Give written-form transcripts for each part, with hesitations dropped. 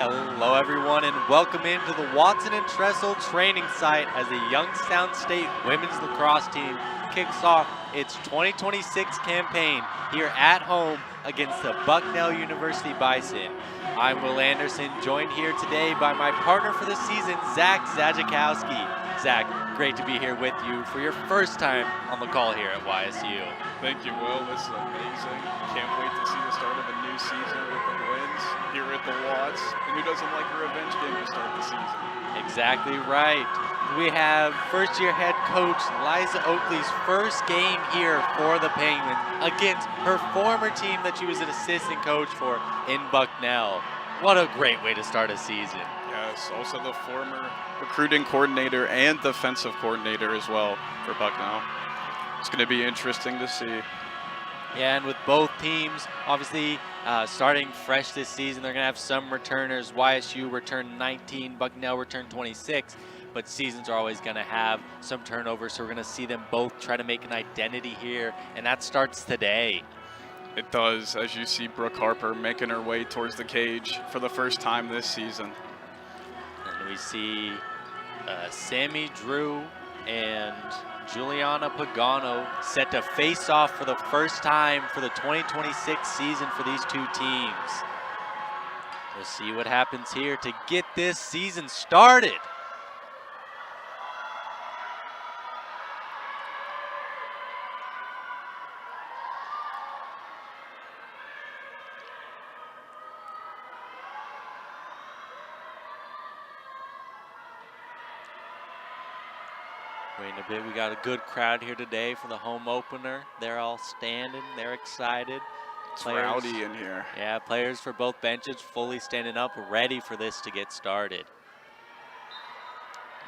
Hello everyone and welcome into the Watson and Tressel training site as the Youngstown State women's lacrosse team kicks off its 2026 campaign here at home against the Bucknell University Bison. I'm Will Anderson, joined here today by my partner for the season, Zach Zajakowski. Zach, great to be here with you for your first time on the call here at YSU. Thank you, Will. This is amazing. Can't wait to see the start of a new season with the Twins here at the Watts. And who doesn't like a revenge game to start the season? Exactly right. We have first-year head coach Liza Oakley's first game here for the Penguins against her former team that she was an assistant coach for in Bucknell. What a great way to start a season. Yes, also the former recruiting coordinator and defensive coordinator as well for Bucknell. It's going to be interesting to see. Yeah, and with both teams, obviously, starting fresh this season, they're going to have some returners. YSU returned 19, Bucknell returned 26, but seasons are always going to have some turnovers, so we're going to see them both try to make an identity here, and that starts today. It does, as you see Brooke Harper making her way towards the cage for the first time this season. And we see Sammy Drew and Juliana Pagano set to face off for the first time for the 2026 season for these two teams. We'll see what happens here to get this season started. Waiting a bit, we got a good crowd here today for the home opener. They're all standing, they're excited. It's rowdy in here. Yeah, players for both benches fully standing up, ready for this to get started.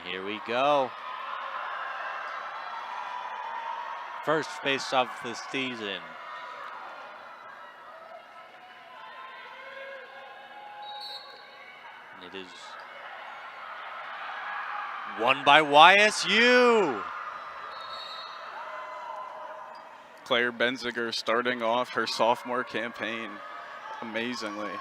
Here we go. First face-off of the season. And it is won by YSU. Claire Benziger starting off her sophomore campaign amazingly.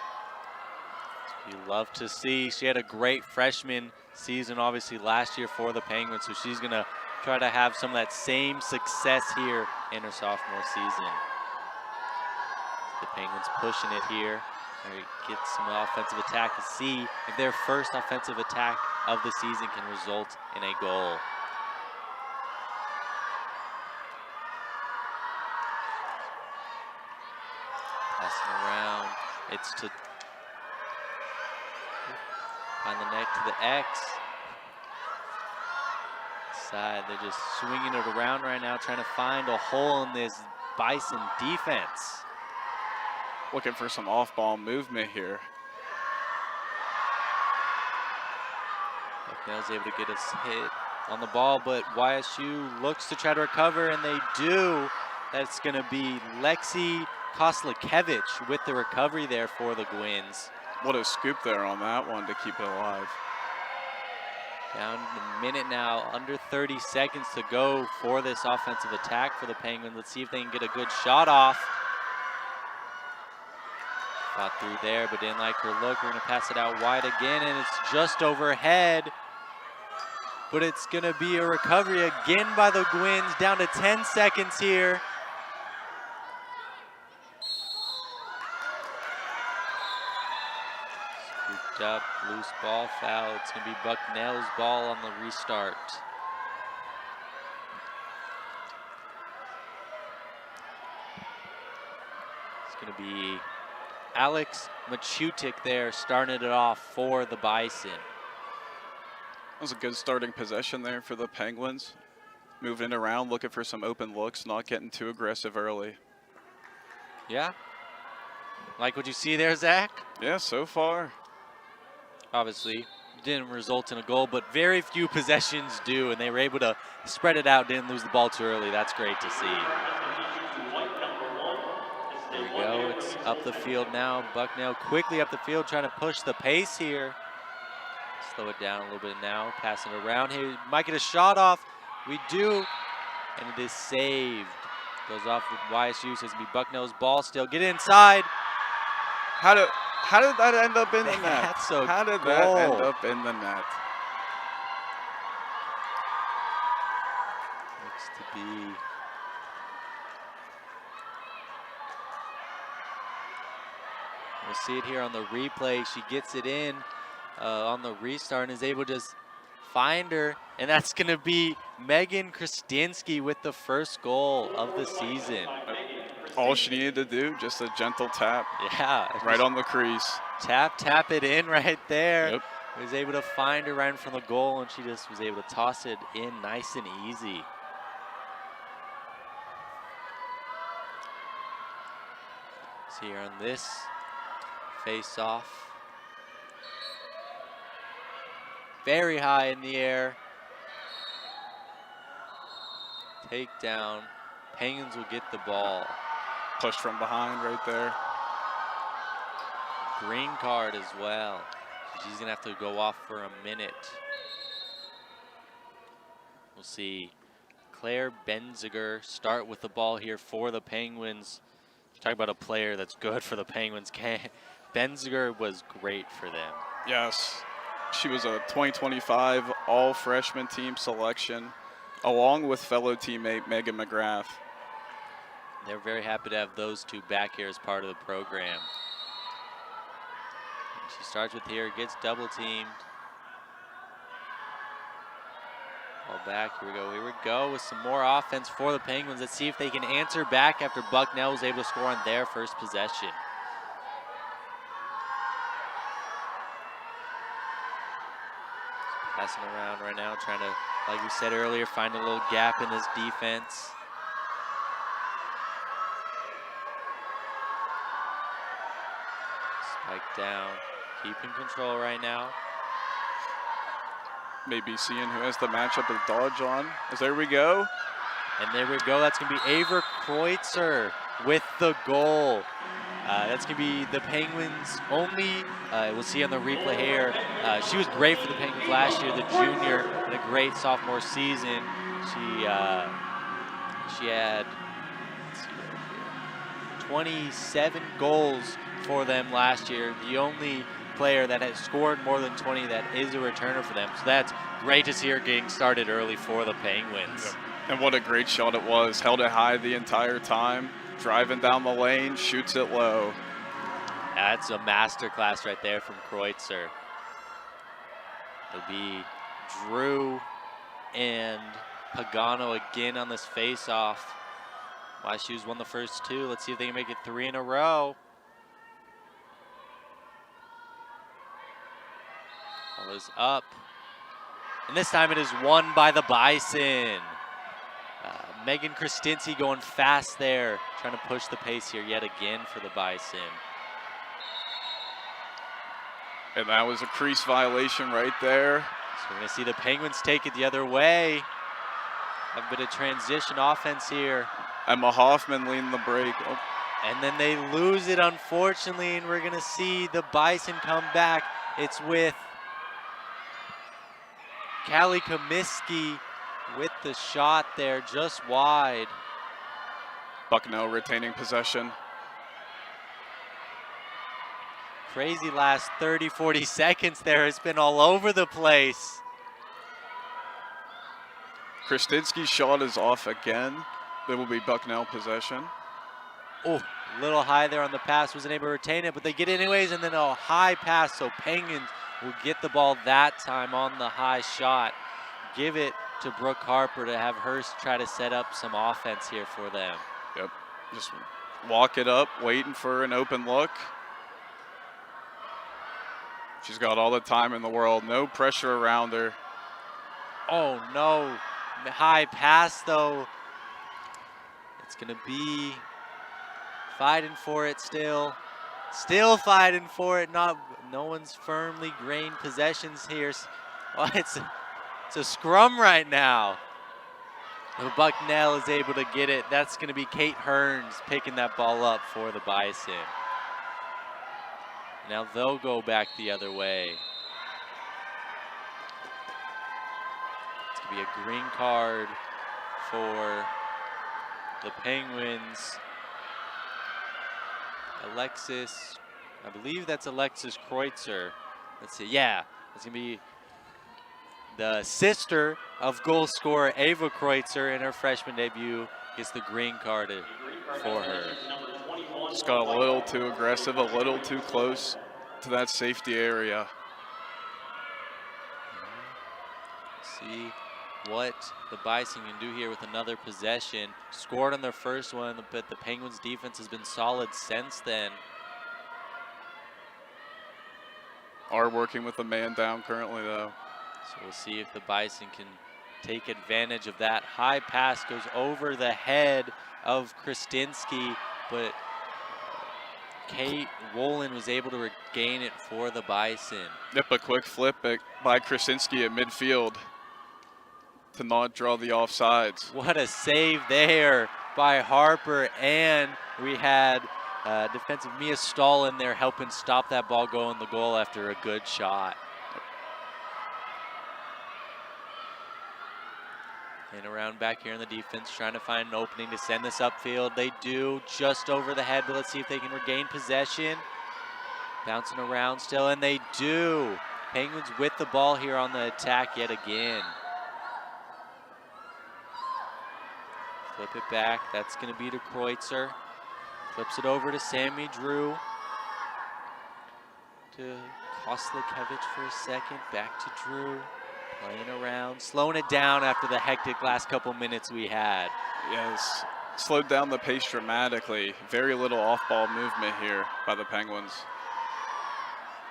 You love to see. She had a great freshman season, obviously, last year for the Penguins, so she's going to try to have some of that same success here in her sophomore season. The Penguins pushing it here. They get some offensive attack to see if their first offensive attack of the season can result in a goal. Passing around, it's to find the neck to the X. Side, they're just swinging it around right now, trying to find a hole in this Bison defense. Looking for some off-ball movement here. Bucknell's able to get a hit on the ball, but YSU looks to try to recover, and they do. That's going to be Lexi Koslakevich with the recovery there for the Gwins. What a scoop there on that one to keep it alive. Down a minute now, under 30 seconds to go for this offensive attack for the Penguins. Let's see if they can get a good shot off. Fought through there, but didn't like her look. We're going to pass it out wide again, and it's just overhead. But it's going to be a recovery again by the Gwins, down to 10 seconds here. Scooped up, loose ball foul. It's going to be Bucknell's ball on the restart. It's going to be Alex Machutik there starting it off for the Bison. That was a good starting possession there for the Penguins. Moving around, looking for some open looks, not getting too aggressive early. Yeah. Like what you see there, Zach? Yeah, so far. Obviously, didn't result in a goal, but very few possessions do, and they were able to spread it out, didn't lose the ball too early. That's great to see. There we go. It's up the field now. Bucknell quickly up the field, trying to push the pace here. Slow it down a little bit now. Passing it around here. Might get a shot off. We do. And it is saved. Goes off with YSU. So it's going to be Bucknell's ball still. Get inside. How did that end up in the net? That's a How did goal. that end up in the net? Looks to be. We'll see it here on the replay. She gets it in on the restart and is able to just find her. And that's going to be Megan Krasinski with the first goal of the season. All she needed to do, just a gentle tap. Yeah. Right on the crease. Tap it in right there. Yep. Was able to find her right in front of the goal, and she just was able to toss it in nice and easy. See here on this face-off. Very high in the air. Takedown. Penguins will get the ball. Pushed from behind right there. Green card as well. She's gonna have to go off for a minute. We'll see Claire Benziger start with the ball here for the Penguins. Talk about a player that's good for the Penguins. Benziger was great for them. Yes, she was a 2025 all-freshman team selection, along with fellow teammate Megan McGrath. They're very happy to have those two back here as part of the program. And she starts with here, gets double teamed. Ball back, here we go with some more offense for the Penguins. Let's see if they can answer back after Bucknell was able to score on their first possession. Passing around right now, trying to, like we said earlier, find a little gap in this defense. Spike down, keeping control right now. Maybe seeing who has the matchup of Dodge on. As there we go. And there we go. That's going to be Ava Kreutzer with the goal. That's going to be the Penguins' only, we'll see on the replay here. She was great for the Penguins last year, the junior, in a great sophomore season. She had, let's see right here, 27 goals for them last year. The only player that has scored more than 20 that is a returner for them. So that's great to see her getting started early for the Penguins. Yep. And what a great shot it was. Held it high the entire time. Driving down the lane, shoots it low. That's a masterclass right there from Kreutzer. It'll be Drew and Pagano again on this face-off. YSU's won the first two. Let's see if they can make it 3 in a row. Ball is up. And this time it is won by the Bison. Megan Krasinski going fast there, trying to push the pace here yet again for the Bison. And that was a crease violation right there. So we're going to see the Penguins take it the other way. Have a bit of transition offense here. Emma Hoffman leading the break. Oh. And then they lose it, unfortunately, and we're going to see the Bison come back. It's with Callie Comiskey with the shot there, just wide. Bucknell retaining possession. Crazy last 30, 40 seconds there. It's been all over the place. Krasinski's shot is off again. It will be Bucknell possession. Oh, a little high there on the pass. Wasn't able to retain it, but they get it anyways, and then a high pass, so Penguins will get the ball that time on the high shot. Give it to Brooke Harper to have her try to set up some offense here for them. Yep, just walk it up, waiting for an open look. She's got all the time in the world, no pressure around her. Oh no, high pass though. It's gonna be fighting for it still. Still fighting for it, no one's firmly gained possessions here. Oh, it's a scrum right now. Bucknell is able to get it. That's going to be Kate Hearns picking that ball up for the Bison. Now they'll go back the other way. It's going to be a green card for the Penguins. Alexis I believe that's Alexis Kreutzer. Let's see, yeah, it's gonna be the sister of goal scorer Ava Kreutzer in her freshman debut. Gets the green card for her. Just got a little too aggressive, a little too close to that safety area. See what the Bison can do here with another possession. Scored on their first one, but the Penguins defense has been solid since then. Are working with a man down currently, though. So we'll see if the Bison can take advantage of that. High pass goes over the head of Krasinski, but Kate Wolin was able to regain it for the Bison. Yep, a quick flip by Krasinski at midfield to not draw the offsides. What a save there by Harper, and we had defensive Mia Stahl in there helping stop that ball going the goal after a good shot. And around back here in the defense, trying to find an opening to send this upfield. They do, just over the head, but let's see if they can regain possession. Bouncing around still, and they do. Penguins with the ball here on the attack yet again. Flip it back, that's gonna be to Kreutzer. Flips it over to Sammy Drew. To Koslikevich for a second, back to Drew. Playing around, slowing it down after the hectic last couple minutes we had. Yes, slowed down the pace dramatically. Very little off-ball movement here by the Penguins.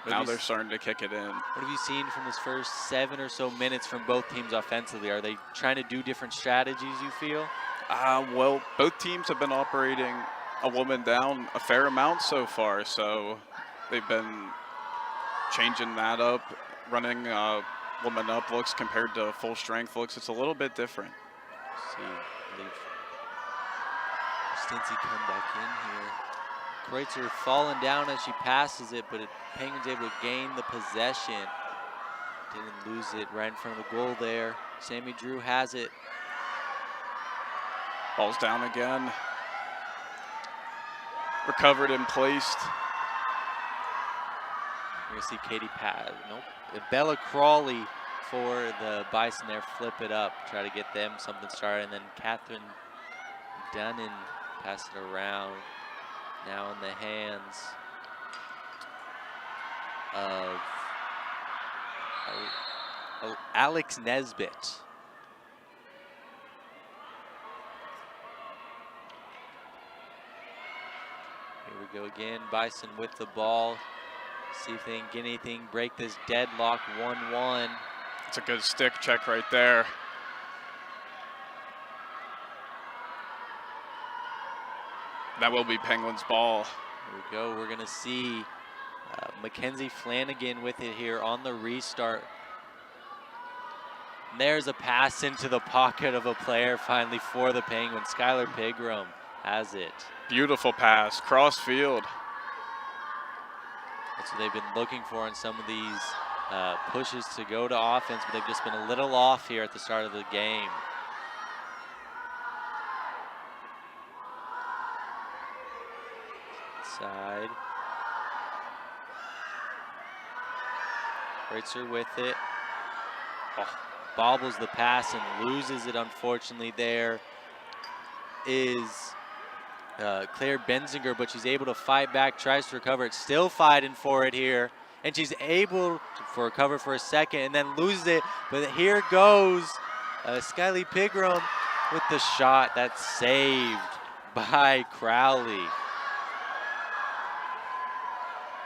Now they're starting to kick it in. What have you seen from this first 7 or so minutes from both teams offensively? Are they trying to do different strategies, you feel? Well, both teams have been operating a woman down a fair amount so far, so they've been changing that up, running woman up looks compared to full strength looks. It's a little bit different. See, I believe Stincy come back in here. Kreutzer falling down as she passes it, but Penguins able to gain the possession. Didn't lose it right in front of the goal there. Sammy Drew has it. Ball's down again. Recovered and placed. We're gonna see Katie nope. Bella Crawley for the Bison there, flip it up, try to get them something started, and then Catherine Dunnan pass it around. Now in the hands of Alex Nesbitt. Here we go again, Bison with the ball. See if they can get anything, break this deadlock, 1-1. It's a good stick check right there. That will be Penguins' ball. Here we go, we're gonna see Mackenzie Flanagan with it here on the restart. And there's a pass into the pocket of a player finally for the Penguins. Skylar Pigram has it. Beautiful pass, cross field. That's what they've been looking for in some of these pushes to go to offense, but they've just been a little off here at the start of the game. Side. Kreutzer with it. Oh, bobbles the pass and loses it, unfortunately. There is Claire Benzinger, but she's able to fight back, tries to recover it, still fighting for it here. And she's able to recover for a second and then loses it. But here goes Skyly Pigram with the shot that's saved by Crowley.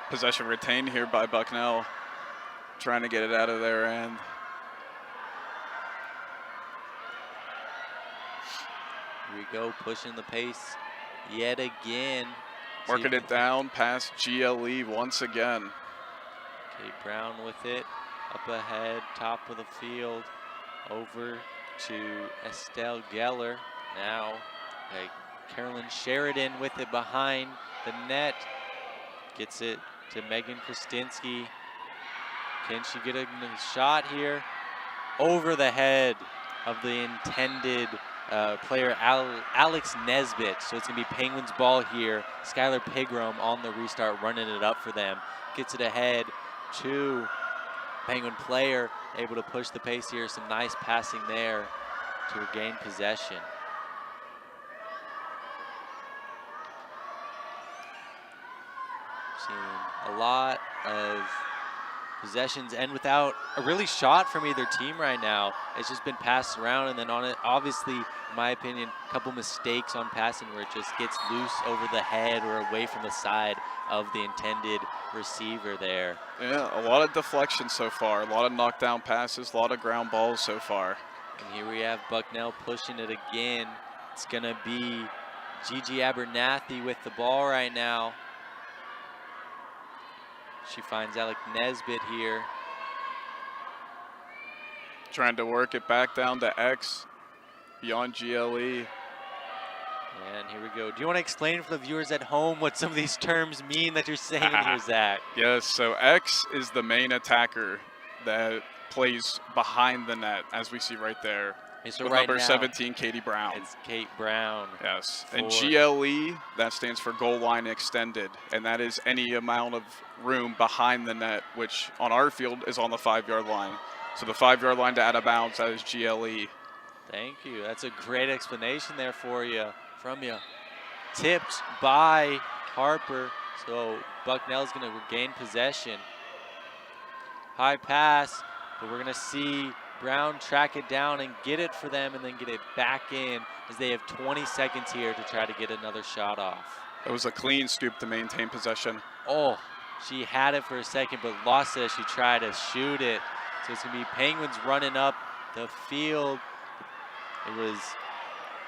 Possession retained here by Bucknell, trying to get it out of their end. Here we go, pushing the pace yet again. Working it down past GLE once again. Kate Brown with it, up ahead, top of the field, over to Estelle Geller. Now, Carolyn Sheridan with it behind the net. Gets it to Megan Krasinski. Can she get a shot here? Over the head of the intended player Alex Nesbitt. So it's going to be Penguins ball here. Skylar Pigram on the restart, running it up for them. Gets it ahead to Penguin player, able to push the pace here. Some nice passing there to regain possession. Seeing a lot of possessions and without a really shot from either team right now. It's just been passed around, and then on it, obviously, in my opinion, a couple mistakes on passing where it just gets loose over the head or away from the side of the intended receiver there. Yeah, a lot of deflection so far, a lot of knockdown passes, a lot of ground balls so far. And here we have Bucknell pushing it again. It's gonna be Gigi Abernathy with the ball right now. She finds Alec Nesbitt here. Trying to work it back down to X, beyond GLE. And here we go. Do you want to explain for the viewers at home what some of these terms mean that you're saying here, Zach? Yes, so X is the main attacker that plays behind the net, as we see right there. Okay, so with right number now, 17, Katie Brown. It's Kate Brown. Yes, and GLE, that stands for goal line extended, and that is any amount of room behind the net, which on our field is on the 5-yard line. So the 5-yard line to out of bounds, that is GLE. Thank you. That's a great explanation there from you. Tipped by Harper, so Bucknell's going to regain possession. High pass, but we're going to see Brown track it down and get it for them and then get it back in as they have 20 seconds here to try to get another shot off. It was a clean stoop to maintain possession. Oh, she had it for a second but lost it as she tried to shoot it. So it's going to be Penguins running up the field. It was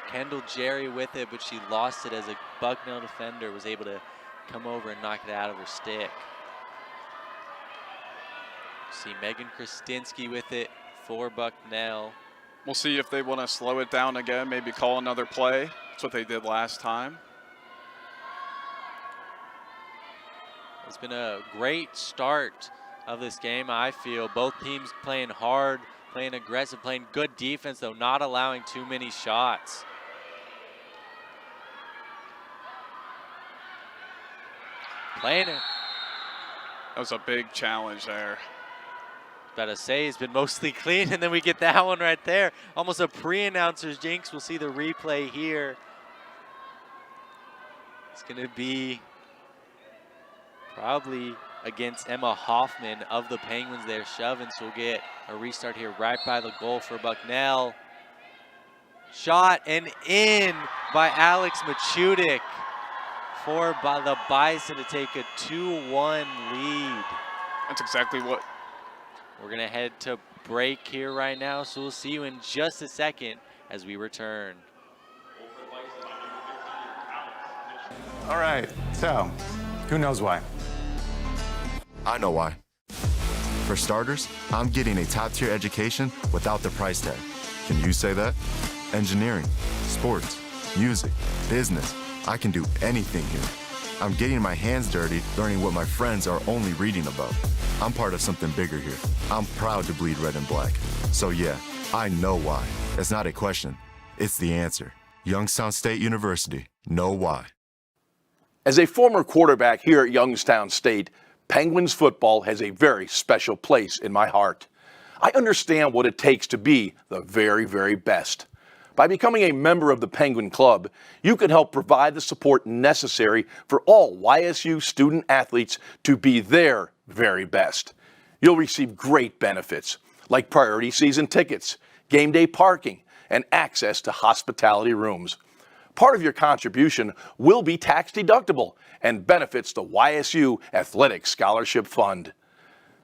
Kendall Jerry with it, but she lost it as a Bucknell defender was able to come over and knock it out of her stick. See Megan Krasinski with it for Bucknell. We'll see if they want to slow it down again, maybe call another play. That's what they did last time. It's been a great start of this game, I feel. Both teams playing hard, playing aggressive, playing good defense, though not allowing too many shots. Playing it. That was a big challenge there. About to say it's been mostly clean, and then we get that one right there. Almost a pre-announcer's jinx. We'll see the replay here. It's going to be probably against Emma Hoffman of the Penguins there shoving, so we'll get a restart here right by the goal for Bucknell. Shot and in by Alex Machudik for the Bison to take a 2-1 lead. That's exactly what. We're gonna head to break here right now, so we'll see you in just a second as we return. All right, so who knows why? I know why. For starters, I'm getting a top-tier education without the price tag. Can you say that? Engineering, sports, music, business. I can do anything here. I'm getting my hands dirty, learning what my friends are only reading about. I'm part of something bigger here. I'm proud to bleed red and black. So yeah, I know why. It's not a question, it's the answer. Youngstown State University, know why. As a former quarterback here at Youngstown State, Penguins football has a very special place in my heart. I understand what it takes to be the very, very best. By becoming a member of the Penguin Club, you can help provide the support necessary for all YSU student athletes to be their very best. You'll receive great benefits like priority season tickets, game day parking, and access to hospitality rooms. Part of your contribution will be tax deductible and benefits the YSU Athletic Scholarship Fund.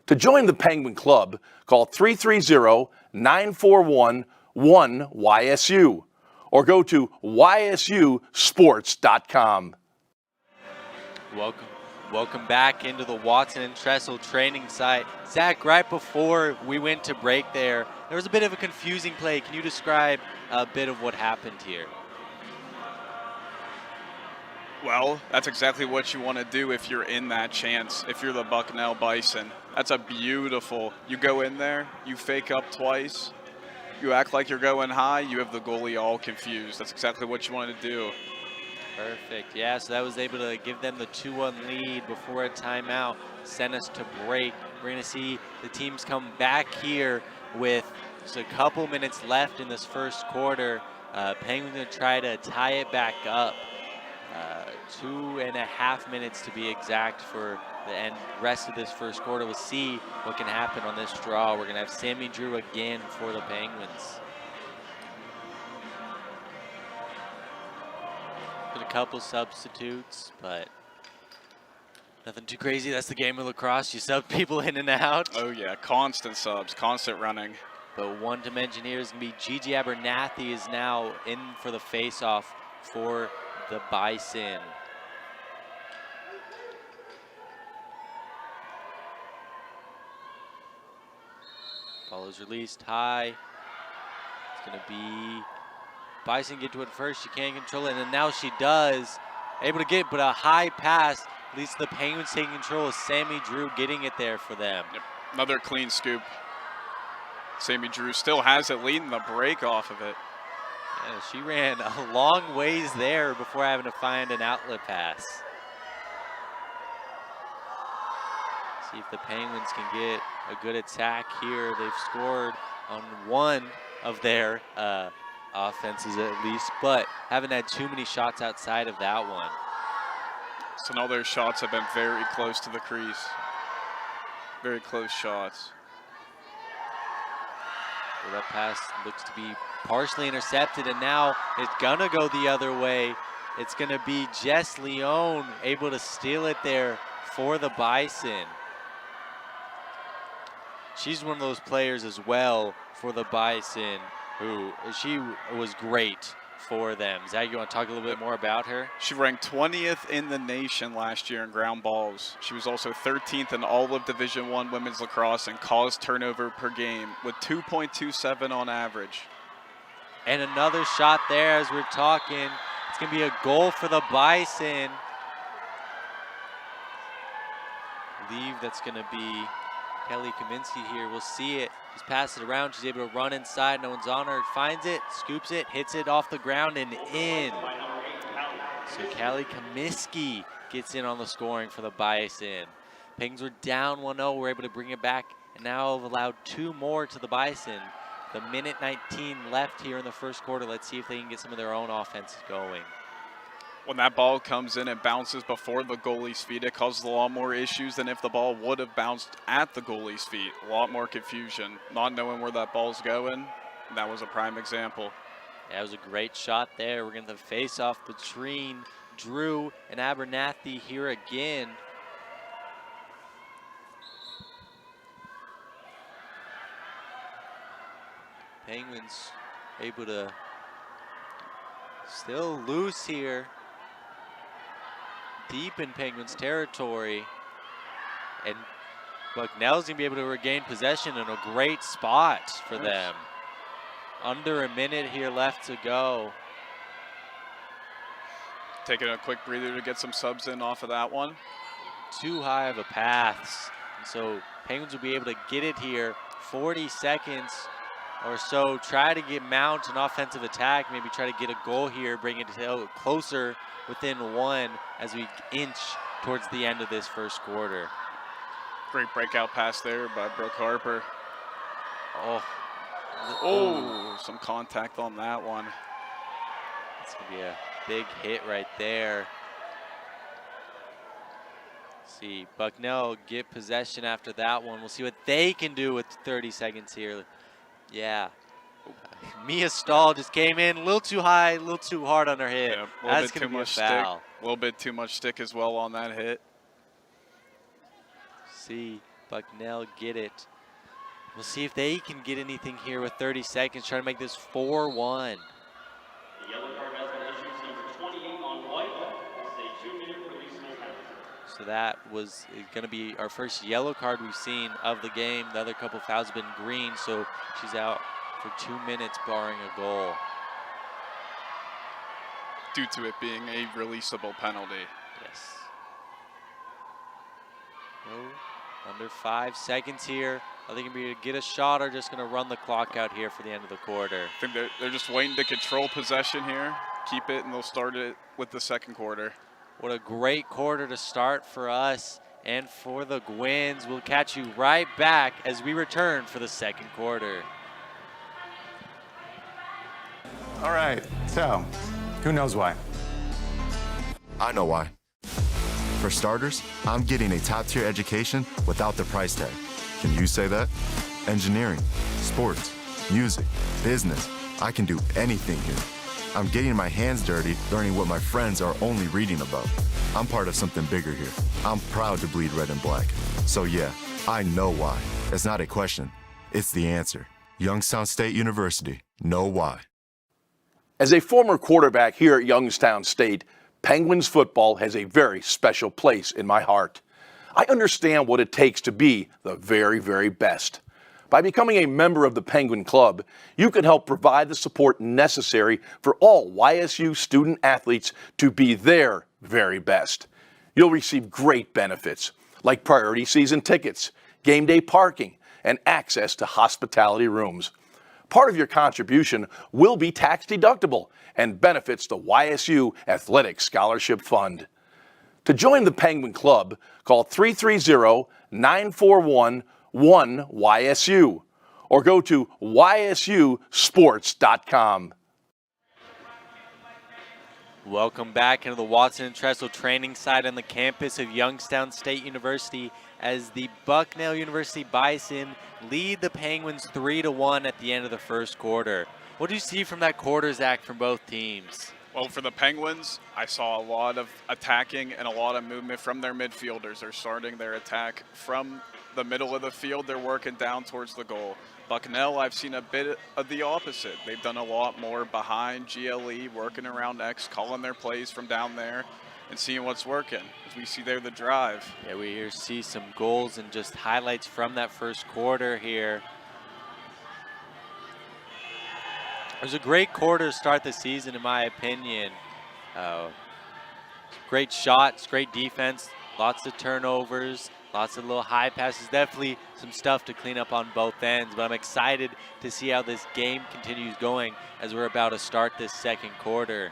To join the Penguin Club, call 330-941-1YSU or go to ysusports.com. Welcome back into the Watson and Tressel training site. Zach, right before we went to break there was a bit of a confusing play. Can you describe a bit of what happened here? Well, that's exactly what you want to do if you're in that chance, if you're the Bucknell Bison. That's a beautiful, you go in there, you fake up twice, You act like you're going high, you have the goalie all confused. That's exactly what you wanted to do. Perfect. Yeah, so that was able to give them the 2-1 lead before a timeout, sent us to break. We're going to see the teams come back here with just a couple minutes left in this first quarter. Penguins going to try to tie it back up. 2.5 minutes to be exact for the end rest of this first quarter. We'll see what can happen on this draw. We're going to have Sammy Drew again for the Penguins. Been a couple substitutes, but nothing too crazy. That's the game of lacrosse. You sub people in and out. Oh yeah, constant subs, constant running. But one to mention here is going to be Gigi Abernathy is now in for the face-off for the Bison. Ball is released high. It's going to be Bison get to it first. She can't control it, and now she does. Able to get, but a high pass. At least the Penguins taking control of Sammy Drew getting it there for them. Yep. Another clean scoop. Sammy Drew still has it, leading the break off of it. Yeah, she ran a long ways there before having to find an outlet pass. See if the Penguins can get a good attack here. They've scored on one of their offenses at least, but haven't had too many shots outside of that one. So all their shots have been very close to the crease. Very close shots. Well, that pass looks to be partially intercepted, and now it's gonna go the other way. It's gonna be Jess Leone able to steal it there for the Bison. She's one of those players as well for the Bison who she was great for them. Zach, you want to talk a little bit more about her? She ranked 20th in the nation last year in ground balls. She was also 13th in all of Division I women's lacrosse and caused turnover per game with 2.27 on average. And another shot there as we're talking. It's going to be a goal for the Bison. I believe that's going to be Kelly Kaminsky here. We'll see it. Just pass it around. She's able to run inside. No one's on her. Finds it, scoops it, hits it off the ground and in. So Kelly Kaminsky gets in on the scoring for the Bison. Penguins were down 1-0. We're able to bring it back and now have allowed 2 more to the Bison. The minute 19 left here in the first quarter. Let's see if they can get some of their own offense going. When that ball comes in and bounces before the goalie's feet, it causes a lot more issues than if the ball would have bounced at the goalie's feet. A lot more confusion, not knowing where that ball's going. And that was a prime example. That was a great shot there. We're going to face off between Drew and Abernathy here again. Penguins able to still loose here. Deep in Penguins territory, and Bucknell's gonna be able to regain possession in a great spot for them. Under a minute here left to go. Taking a quick breather to get some subs in off of that one. Too high of a pass, and so Penguins will be able to get it here. 40 seconds or so. Try to mount an offensive attack. Maybe try to get a goal here. Bring it closer. Within 1 as we inch towards the end of this first quarter. Great breakout pass there by Brooke Harper. Oh, some contact on that one. It's gonna be a big hit right there. Let's see, Bucknell get possession after that one. We'll see what they can do with 30 seconds here. Yeah. Mia Stahl just came in a little too high, a little too hard on her hit. Yeah, That's going to be a foul. A little bit too much stick as well on that hit. See Bucknell get it. We'll see if they can get anything here with 30 seconds, trying to make this 4-1. So that was going to be our first yellow card we've seen of the game. The other couple fouls have been green, so she's out for 2 minutes barring a goal. Due to it being a releasable penalty. Yes. No Under 5 seconds here. Are they going to be able to get a shot or just going to run the clock out here for the end of the quarter? I think they're just waiting to control possession here, keep it, and they'll start it with the second quarter. What a great quarter to start for us and for the Gwins. We'll catch you right back as we return for the second quarter. All right, so who knows why? I know why. For starters, I'm getting a top-tier education without the price tag. Can you say that? Engineering, sports, music, business. I can do anything here. I'm getting my hands dirty, learning what my friends are only reading about. I'm part of something bigger here. I'm proud to bleed red and black. So yeah, I know why. It's not a question, it's the answer. Youngstown State University, know why. As a former quarterback here at Youngstown State, Penguins football has a very special place in my heart. I understand what it takes to be the very, very best. By becoming a member of the Penguin Club, you can help provide the support necessary for all YSU student athletes to be their very best. You'll receive great benefits like priority season tickets, game day parking, and access to hospitality rooms. Part of your contribution will be tax deductible and benefits the YSU Athletic Scholarship Fund. To join the Penguin Club, call 330-941-1YSU or go to ysusports.com. Welcome back into the Watson and Tressel training site on the campus of Youngstown State University as the Bucknell University Bison lead the Penguins 3-1 at the end of the first quarter. What do you see from that quarter, Zach, from both teams? Well, for the Penguins, I saw a lot of attacking and a lot of movement from their midfielders. They're starting their attack from the middle of the field. They're working down towards the goal. Bucknell, I've seen a bit of the opposite. They've done a lot more behind GLE, working around X, calling their plays from down there and seeing what's working. As we see there, the drive. Yeah, we here see some goals and just highlights from that first quarter here. It was a great quarter to start the season, in my opinion. Great shots, great defense, lots of turnovers, lots of little high passes. Definitely some stuff to clean up on both ends, but I'm excited to see how this game continues going as we're about to start this second quarter.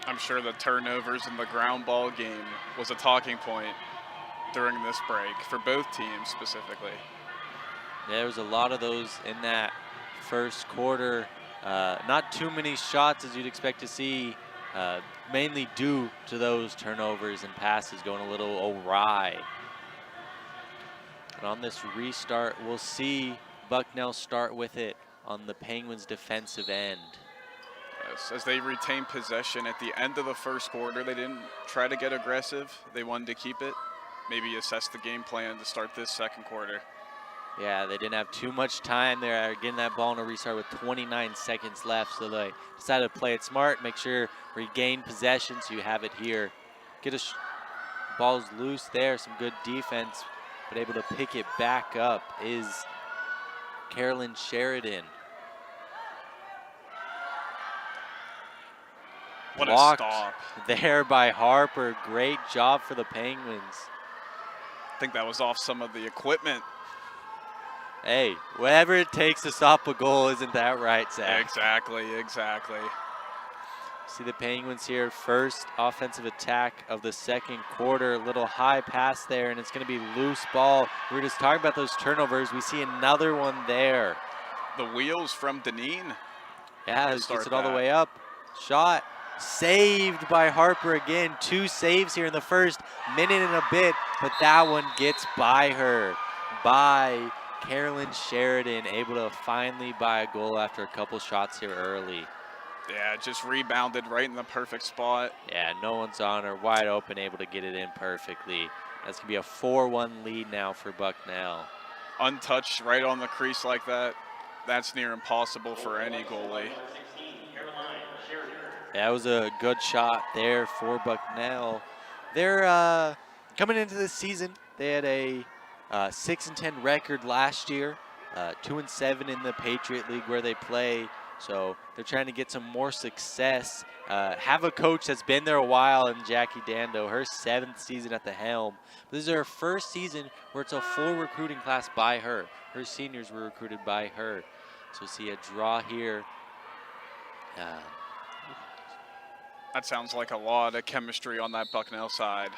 I'm sure the turnovers in the ground ball game was a talking point during this break for both teams specifically. There was a lot of those in that first quarter. Not too many shots as you'd expect to see, mainly due to those turnovers and passes going a little awry. And on this restart, we'll see Bucknell start with it on the Penguins' defensive end. Yes, as they retain possession at the end of the first quarter, they didn't try to get aggressive. They wanted to keep it, maybe assess the game plan to start this second quarter. Yeah, they didn't have too much time there getting that ball in a restart with 29 seconds left, so they decided to play it smart, make sure regain possession so you have it here. Get ball's loose there, some good defense, but able to pick it back up is Carolyn Sheridan. What Blocked a stop. there by Harper. Great job for the Penguins. I think that was off some of the equipment. Hey, whatever it takes to stop a goal, isn't that right, Zach? Exactly. See the Penguins here, first offensive attack of the second quarter. A little high pass there, and it's going to be loose ball. We were just talking about those turnovers. We see another one there. The wheels from Deneen. Yeah, gets it all the way up. Shot saved by Harper again. 2 saves here in the first minute and a bit, but that one gets by her. By Carolyn Sheridan, able to finally buy a goal after a couple shots here early. Yeah, just rebounded right in the perfect spot. Yeah, no one's on her, wide open, able to get it in perfectly. That's going to be a 4-1 lead now for Bucknell. Untouched right on the crease like that. That's near impossible for any goalie. That was a good shot there for Bucknell. They're coming into this season, they had a 6-10 record last year, 2-7 in the Patriot League where they play. So they're trying to get some more success. Have a coach that's been there a while in Jackie Dando, her 7th season at the helm. This is her first season where it's a full recruiting class by her. Her seniors were recruited by her. So see a draw here. That sounds like a lot of chemistry on that Bucknell side.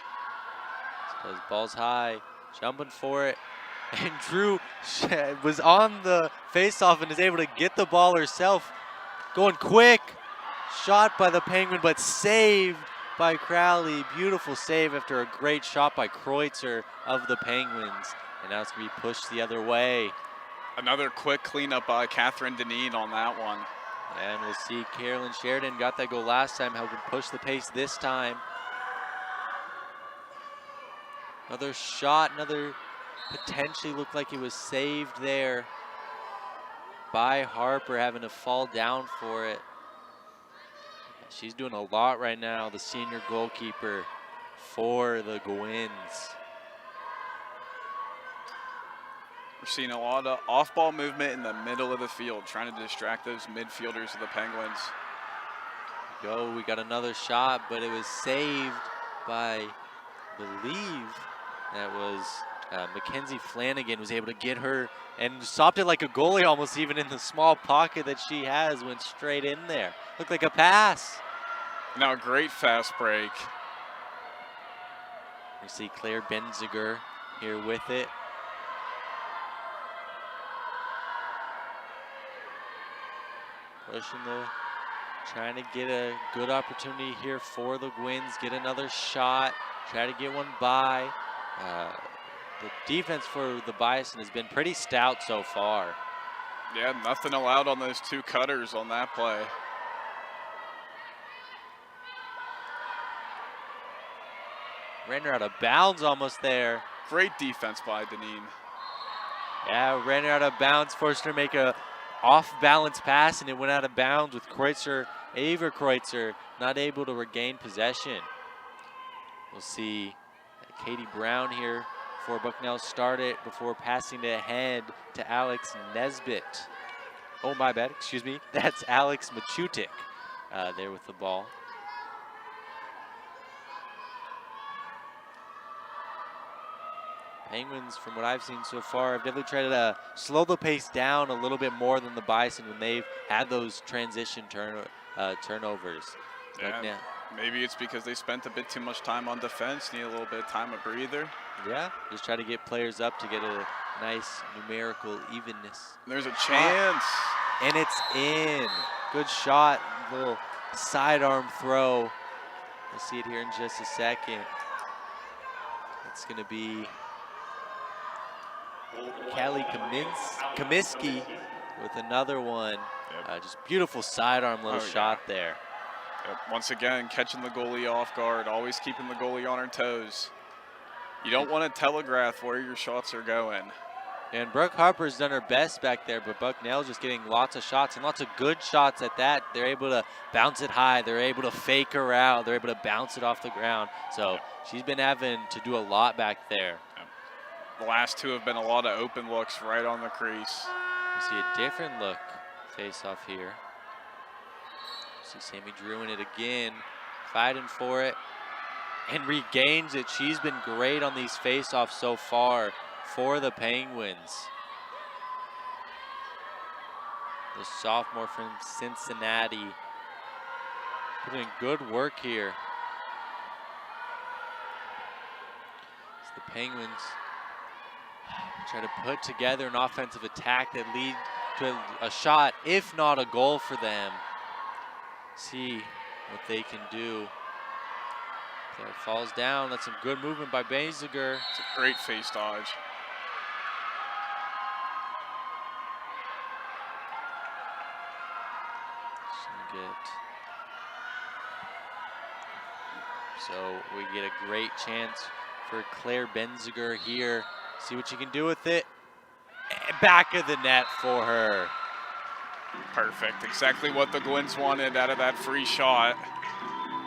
Those balls high, jumping for it. And Drew was on the face-off and is able to get the ball herself. Going quick. Shot by the Penguin, but saved by Crowley. Beautiful save after a great shot by Kreutzer of the Penguins. And now it's going to be pushed the other way. Another quick cleanup by Catherine Deneen on that one. And we'll see Carolyn Sheridan got that goal last time, helping push the pace this time. Another shot, another potentially looked like it was saved there by Harper, having to fall down for it. She's doing a lot right now, the senior goalkeeper for the Gwins. We're seeing a lot of off-ball movement in the middle of the field, trying to distract those midfielders of the Penguins. We got another shot, but it was saved by, I believe, that was Mackenzie Flanagan was able to get her and stopped it like a goalie almost, even in the small pocket that she has, went straight in there. Looked like a pass. Now a great fast break. We see Claire Benziger here with it. Trying to get a good opportunity here for the Gwins, get another shot, try to get one by. The defense for the Bison has been pretty stout so far. Yeah, nothing allowed on those 2 cutters on that play. Ran her out of bounds almost there. Great defense by Deneen. Yeah, ran her out of bounds, forced her to make a off-balance pass, and it went out of bounds with Kreutzer, Ava Kreutzer, not able to regain possession. We'll see Katie Brown here before Bucknell started, before passing it ahead to Alex Nesbitt. Oh, my bad, excuse me. That's Alex Machutik there with the ball. Penguins, from what I've seen so far, have definitely tried to slow the pace down a little bit more than the Bison when they've had those transition turnovers. Yeah, maybe it's because they spent a bit too much time on defense, need a little bit of time, a breather. Yeah, just try to get players up to get a nice numerical evenness. There's a chance. And it's in. Good shot, little sidearm throw. We'll see it here in just a second. It's going to be Callie Kaminsky with another one. Yep. Just beautiful sidearm little shot there. Yep. Once again, catching the goalie off guard, always keeping the goalie on her toes. You don't want to telegraph where your shots are going. And Brooke Harper's done her best back there, but Bucknell's just getting lots of shots and lots of good shots at that. They're able to bounce it high. They're able to fake her out. They're able to bounce it off the ground. So she's been having to do a lot back there. The last 2 have been a lot of open looks right on the crease. We see a different look face off here. See Sammy Drew in it again, fighting for it, and regains it. She's been great on these face-offs so far for the Penguins. The sophomore from Cincinnati putting in good work here. As the Penguins try to put together an offensive attack that lead to a shot, if not a goal for them. See what they can do. There it falls down. That's some good movement by Benziger. It's a great face dodge. So we get a great chance for Claire Benziger here. See what you can do with it. Back of the net for her. Perfect. Exactly what the Gwins wanted out of that free shot.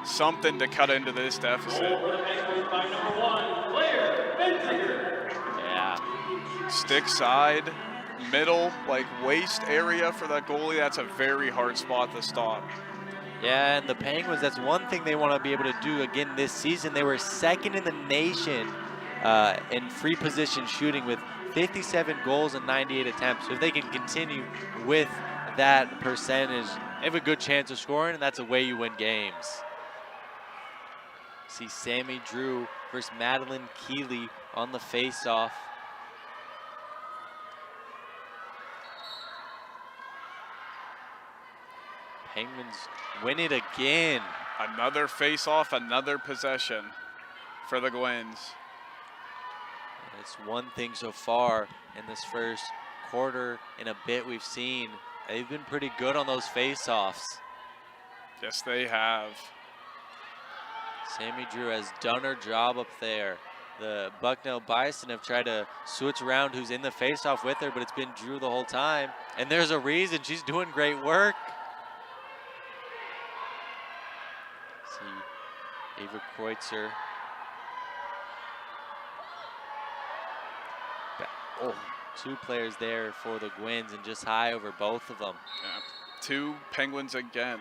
Something to cut into this deficit. Yeah. Stick side. middle, like waist area for that goalie, that's a very hard spot to stop. Yeah, and the Penguins, that's one thing they want to be able to do again this season. They were second in the nation in free position shooting with 57 goals and 98 attempts. So if they can continue with that percentage, they have a good chance of scoring, and that's a way you win games. See Sammy Drew versus Madeline Keeley on the face-off. Penguins win it again. Another face-off, another possession for the Gwens. That's one thing so far in this first quarter and a bit we've seen. They've been pretty good on those face-offs. Yes, they have. Sammy Drew has done her job up there. The Bucknell Bison have tried to switch around who's in the face-off with her, but it's been Drew the whole time. And there's a reason. She's doing great work. See Ava Kreutzer. Oh, two players there for the Gwens and just high over both of them. Yeah. Two Penguins again,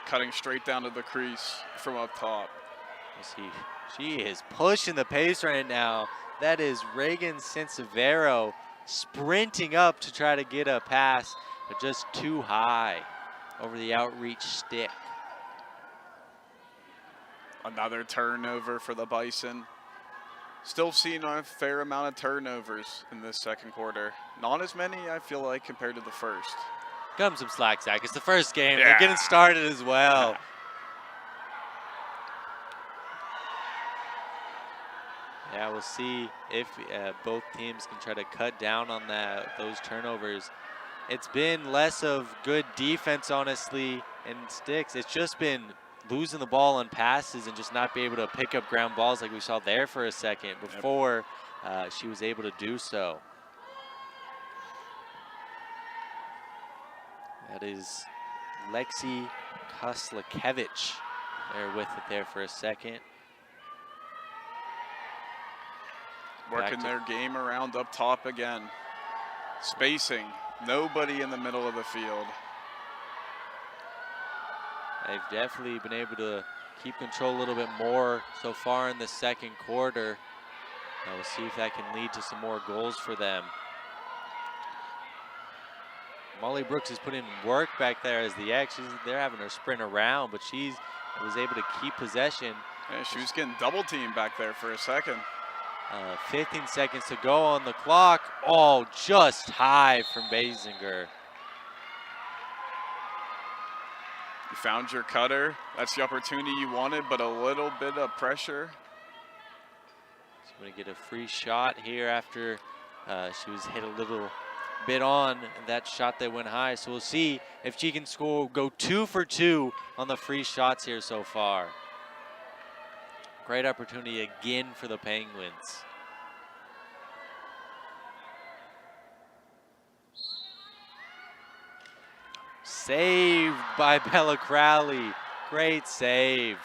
cutting straight down to the crease from up top. We'll see. She is pushing the pace right now. That is Reagan Sansevero sprinting up to try to get a pass, but just too high over the outreach stick. Another turnover for the Bison. Still seeing a fair amount of turnovers in this second quarter. Not as many, I feel like, compared to the first. Come some slack, Zach. It's the first game. Yeah. They're getting started as well. Yeah, we'll see if both teams can try to cut down on those turnovers. It's been less of good defense, honestly, and sticks. It's just been losing the ball on passes and just not be able to pick up ground balls like we saw there for a second before she was able to do so. That is Lexi Koslakevich there with it there for a second. Working their game around up top again. Spacing, nobody in the middle of the field. They've definitely been able to keep control a little bit more so far in the second quarter. We'll see if that can lead to some more goals for them. Molly Brooks is putting work back there as the X. They're having her sprint around, but she was able to keep possession. Yeah, she was getting double teamed back there for a second. 15 seconds to go on the clock. Oh, just high from Basinger. You found your cutter. That's the opportunity you wanted, but a little bit of pressure. She's going to get a free shot here after she was hit a little bit on that shot that went high. So we'll see if she can go 2 for 2 on the free shots here so far. Great opportunity again for the Penguins. Saved by Bella Crowley. Great save.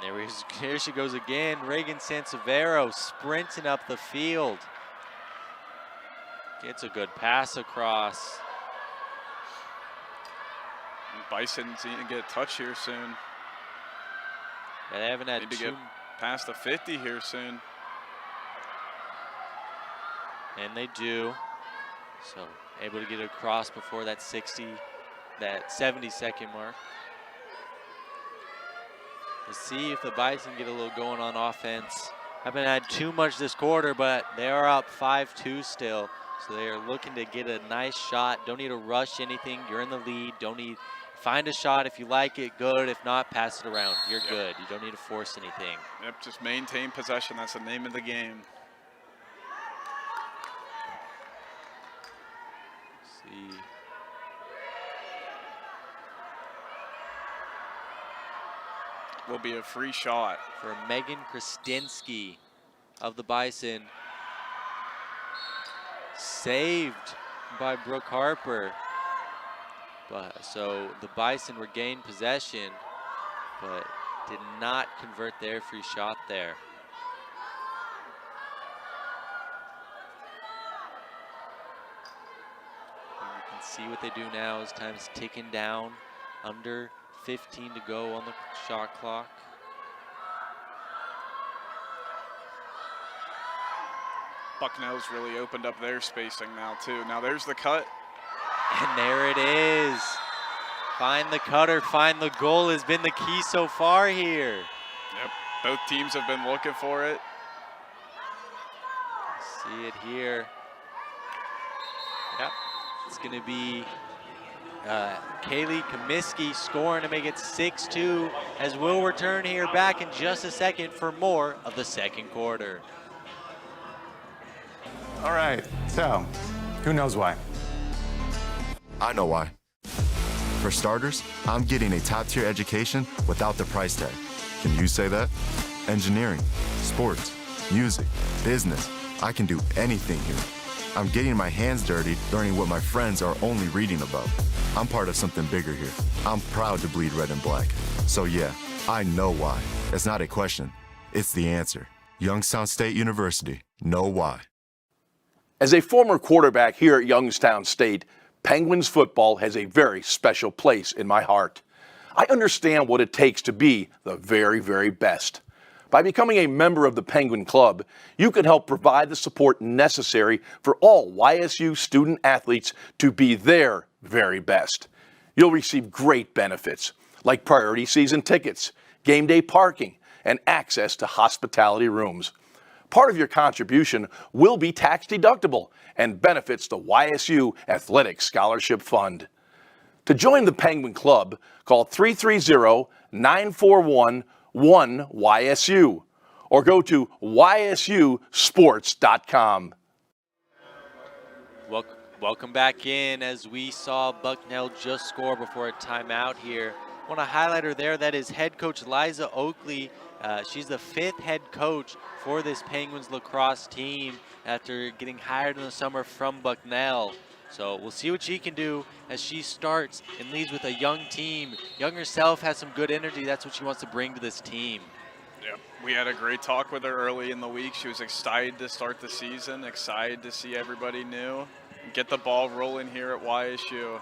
And here she goes again. Reagan Sansevero sprinting up the field. Gets a good pass across. Bison's going to get a touch here soon. They haven't had Need to get past the 50 here soon. And they do. So able to get across before that 70-second mark. Let's see if the Bison get a little going on offense. Haven't had too much this quarter, but they are up 5-2 still. So they are looking to get a nice shot. Don't need to rush anything. You're in the lead. Find a shot. If you like it, good. If not, pass it around. You're good. You don't need to force anything. Yep, just maintain possession. That's the name of the game. See. Will be a free shot. For Megan Krasinski of the Bison. Saved by Brooke Harper. So the Bison regained possession, but did not convert their free shot there. see what they do now as time's ticking down. Under 15 to go on the shot clock. Bucknell's really opened up their spacing now too. Now there's the cut. And there it is. Find the cutter, find the goal has been the key so far here. Yep, both teams have been looking for it. See it here. Yep, it's gonna be Kaylee Comiskey scoring to make it 6-2 as we'll return here back in just a second for more of the second quarter. All right, so who knows why? I know why. For starters, I'm getting a top-tier education without the price tag. Can you say that? Engineering, sports, music, business. I can do anything here. I'm getting my hands dirty, learning what my friends are only reading about. I'm part of something bigger here. I'm proud to bleed red and black. So yeah, I know why. It's not a question, it's the answer. Youngstown State University, know why. As a former quarterback here at Youngstown State, Penguins football has a very special place in my heart. I understand what it takes to be the very, very best. By becoming a member of the Penguin Club, you can help provide the support necessary for all YSU student athletes to be their very best. You'll receive great benefits like priority season tickets, game day parking, and access to hospitality rooms. Part of your contribution will be tax deductible and benefits the YSU Athletic Scholarship Fund. To join the Penguin Club, call 330-941-1YSU or go to ysusports.com. Welcome back in as we saw Bucknell just score before a timeout here. I want to highlight her there. That is head coach Liza Oakley. She's the 5th head coach for this Penguins lacrosse team after getting hired in the summer from Bucknell. So we'll see what she can do as she starts and leads with a young team. Young herself, has some good energy. That's what she wants to bring to this team. Yep, we had a great talk with her early in the week. She was excited to start the season, excited to see everybody new, and get the ball rolling here at YSU.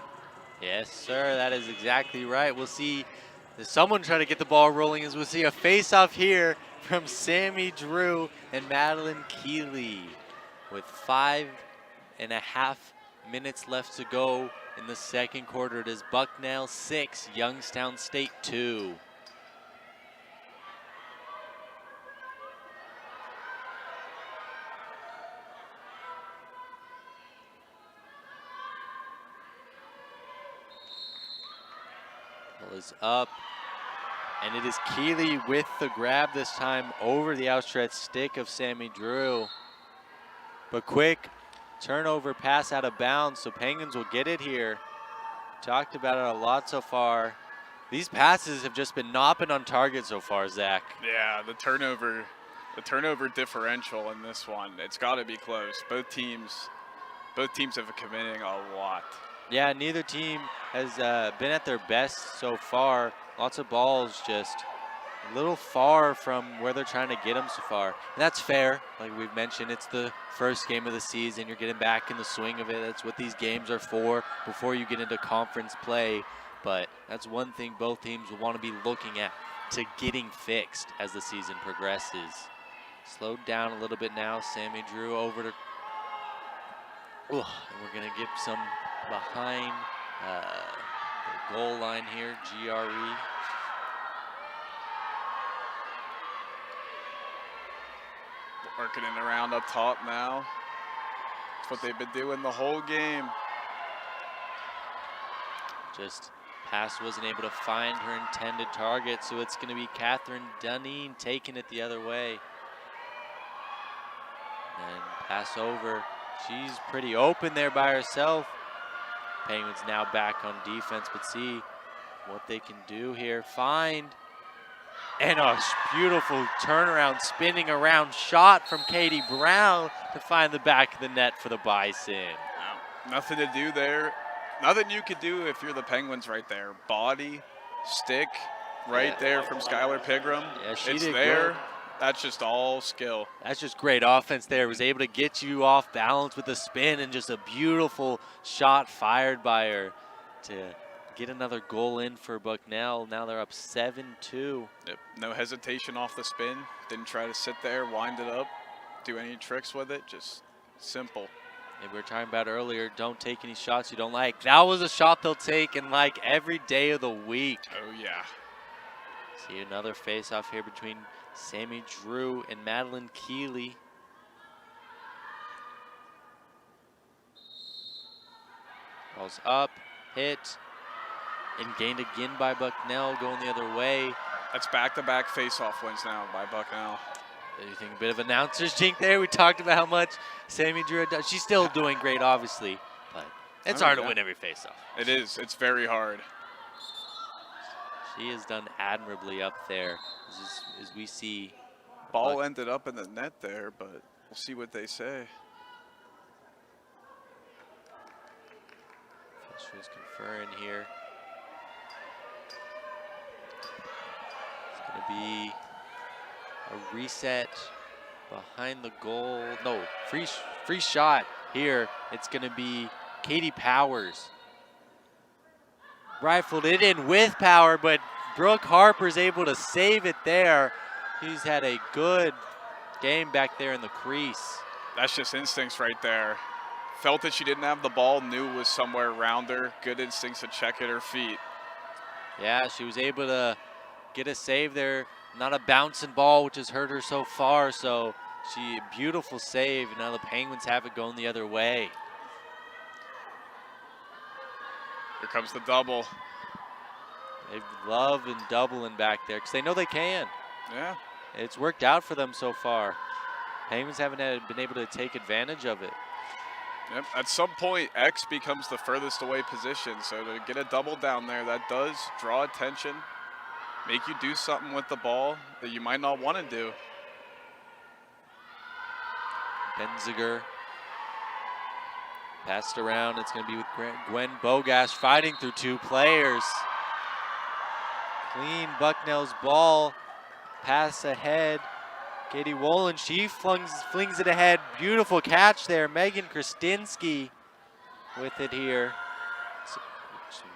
Yes, sir, that is exactly right. We'll see someone try to get the ball rolling as we'll see a face-off here from Sammy Drew and Madeline Keeley with 5.5 minutes left to go in the second quarter. It is Bucknell 6, Youngstown State 2. Ball is up. And it is Keeley with the grab this time over the outstretched stick of Sammy Drew. But quick turnover pass out of bounds, so Penguins will get it here. Talked about it a lot so far. These passes have just been knopping on target so far, Zach. Yeah, the turnover differential in this one, it's got to be close. Both teams have committing a lot. Yeah, neither team has been at their best so far. Lots of balls just a little far from where they're trying to get them so far. And that's fair. Like we've mentioned, it's the first game of the season. You're getting back in the swing of it. That's what these games are for before you get into conference play. But that's one thing both teams will want to be looking at to getting fixed as the season progresses. Slowed down a little bit now. Sammy Drew over to... and we're going to get some behind the goal line here, GRE. Working it around up top now. That's what they've been doing the whole game. Just pass wasn't able to find her intended target, so it's going to be Catherine Duneen taking it the other way. And pass over. She's pretty open there by herself. Penguins now back on defense, but see what they can do here. Find. And a beautiful turnaround, spinning around shot from Katie Brown to find the back of the net for the Bison. Wow. Nothing to do there. Nothing you could do if you're the Penguins right there. Body, stick, right there from Skylar Pigram. Yeah, she it's did there. good. That's just all skill. That's just great offense there. Was able to get you off balance with a spin and just a beautiful shot fired by her to get another goal in for Bucknell. Now they're up 7-2. Yep. No hesitation off the spin. Didn't try to sit there, wind it up, do any tricks with it. Just simple. And we were talking about earlier, don't take any shots you don't like. That was a shot they'll take in like every day of the week. Oh, yeah. See another face-off here between Sammy Drew and Madeline Keeley. Ball's up, hit, and gained again by Bucknell, going the other way. That's back-to-back face-off wins now by Bucknell. Anything, a bit of announcer's jink there. We talked about how much Sammy Drew does. She's still doing great, obviously, but it's hard to win every face-off. It is. It's very hard. She has done admirably up there, as we see. Ball ended up in the net there, but we'll see what they say. Fisher's conferring here. It's going to be a reset behind the goal. No, free shot here. It's going to be Katie Powers. Rifled it in with power, but Brooke Harper's able to save it there. He's had a good game back there in the crease. That's just instincts right there. Felt that she didn't have the ball, knew it was somewhere around her. Good instincts to check at her feet. Yeah, she was able to get a save there. Not a bouncing ball, which has hurt her so far. So beautiful save. Now the Penguins have it going the other way. Here comes the double. They love and doubling back there because they know they can. Yeah. It's worked out for them so far. Penguins haven't been able to take advantage of it. Yep. At some point, X becomes the furthest away position. So to get a double down there, that does draw attention, make you do something with the ball that you might not want to do. Benziger passed around. It's going to be with Gwen Bogash fighting through two players. Clean Bucknell's ball. Pass ahead. Katie Wolin, she flings it ahead. Beautiful catch there. Megan Krasinski with it here. Some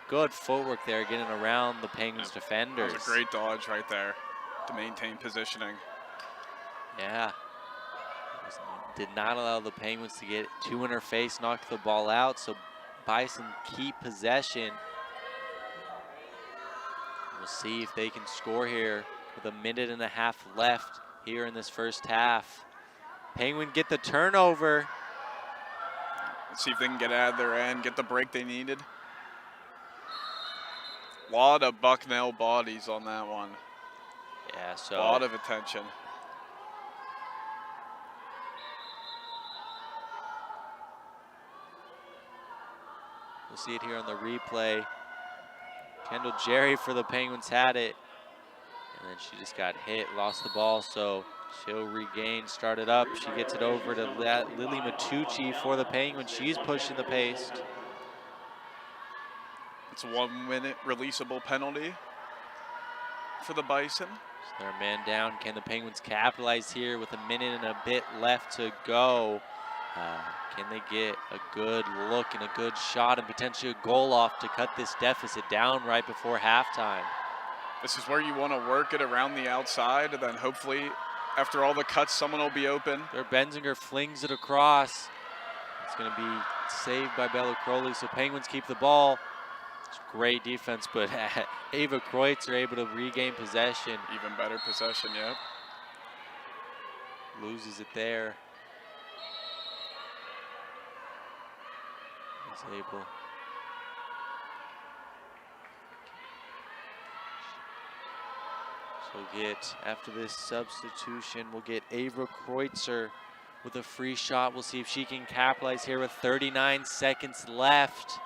good footwork there getting around the Penguins defenders. That was a great dodge right there to maintain positioning. Yeah. Did not allow the Penguins to get two in her face, knock the ball out, so Bison keep possession. We'll see if they can score here with a minute and a half left here in this first half. Penguin get the turnover. Let's see if they can get out of their end, get the break they needed. A lot of Bucknell bodies on that one. Yeah, so a lot of attention. we'll see it here on the replay. Kendall Jerry for the Penguins had it. And then she just got hit, lost the ball, so she'll regain, start it up. She gets it over to Lily Matucci for the Penguins. She's pushing the pace. It's a 1 minute releasable penalty for the Bison. So they're a man down. Can the Penguins capitalize here with a minute and a bit left to go? Can they get a good look and a good shot and potentially a goal off to cut this deficit down right before halftime? This is where you want to work it around the outside, and then hopefully after all the cuts, someone will be open. There, Benziger flings it across. It's going to be saved by Bella Crowley, so Penguins keep the ball. It's great defense, but Ava Kreutz are able to regain possession. Even better possession, yep. Loses it there. He's able. So after this substitution, we'll get Ava Kreutzer with a free shot. We'll see if she can capitalize here with 39 seconds left.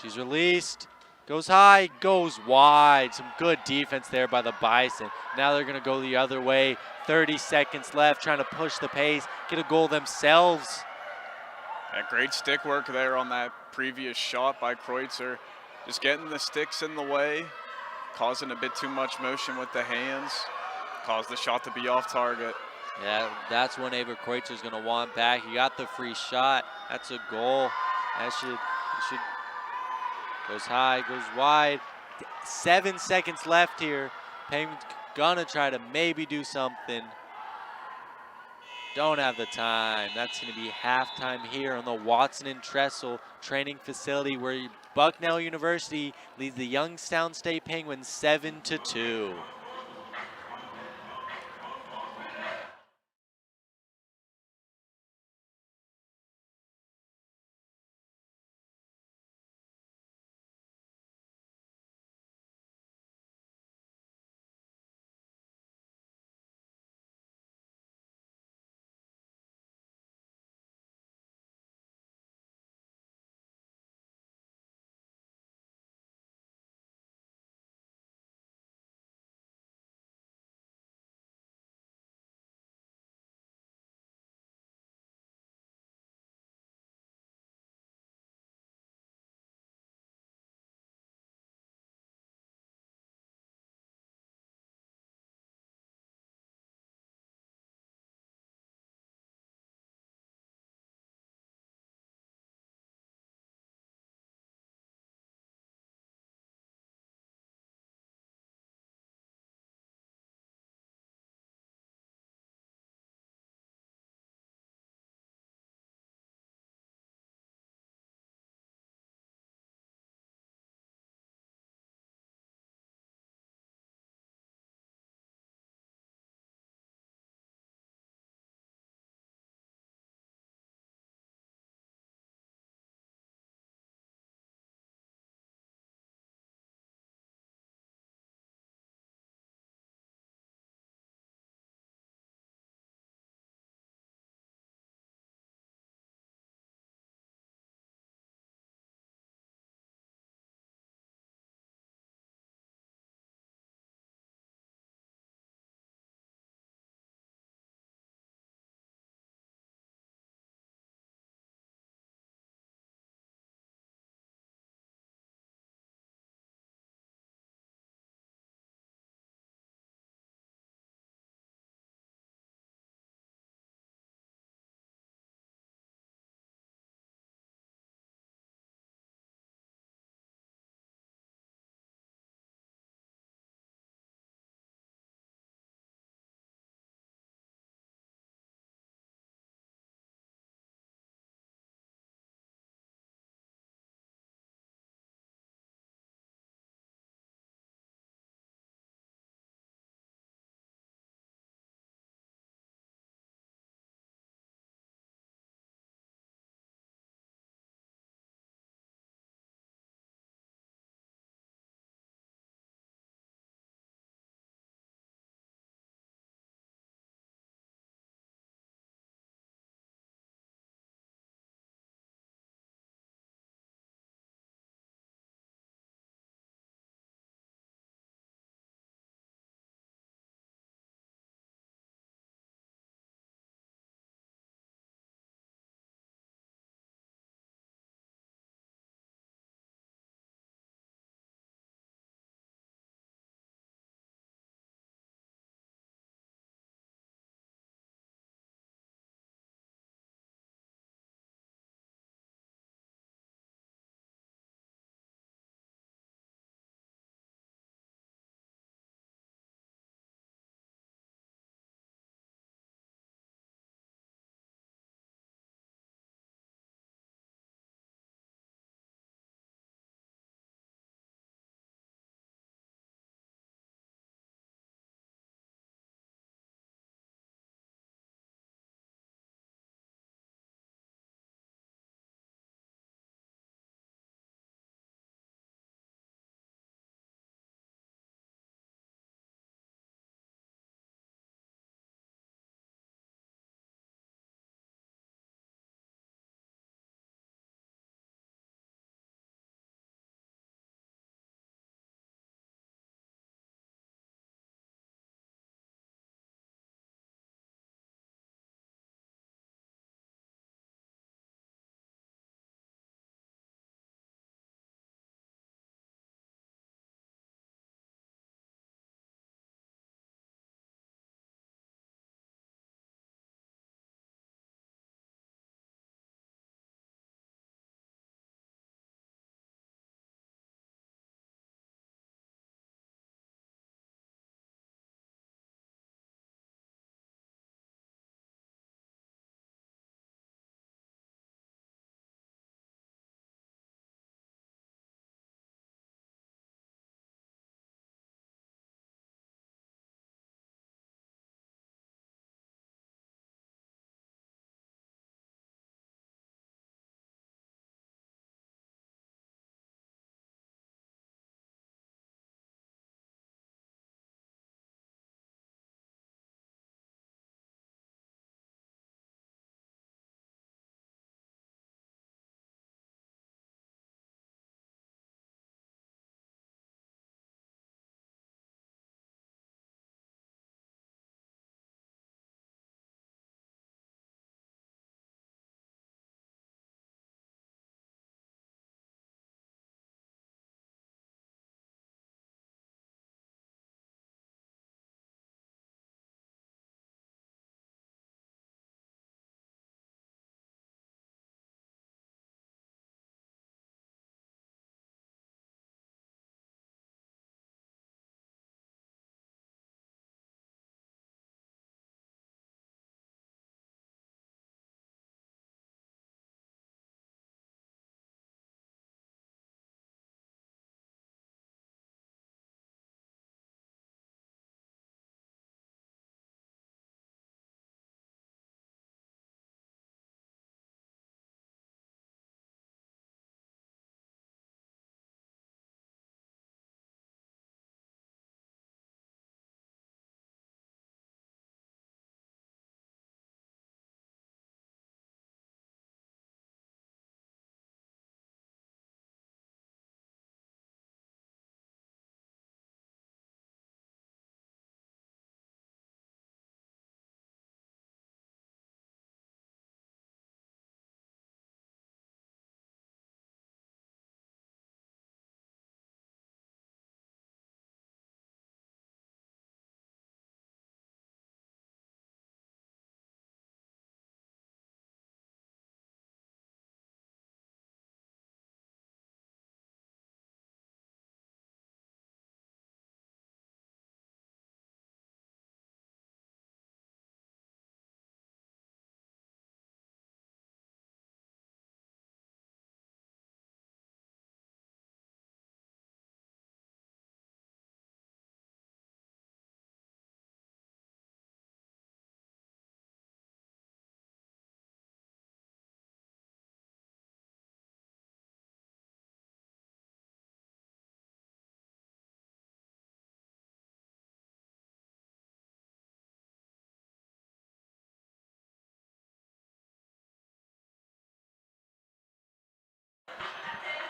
She's released, goes high, goes wide. Some good defense there by the Bison. Now they're gonna go the other way. 30 seconds left, trying to push the pace, get a goal themselves. Yeah, great stick work there on that previous shot by Kreutzer. Just getting the sticks in the way, causing a bit too much motion with the hands. caused the shot to be off target. Yeah, that's when Ava Kreutzer is going to want back. He got the free shot. That's a goal. That should goes high, goes wide. 7 seconds left here. Penguins gonna try to maybe do something. Don't have the time. That's going to be halftime here on the Watson and Tressel training facility, where Bucknell University leads the Youngstown State Penguins 7-2.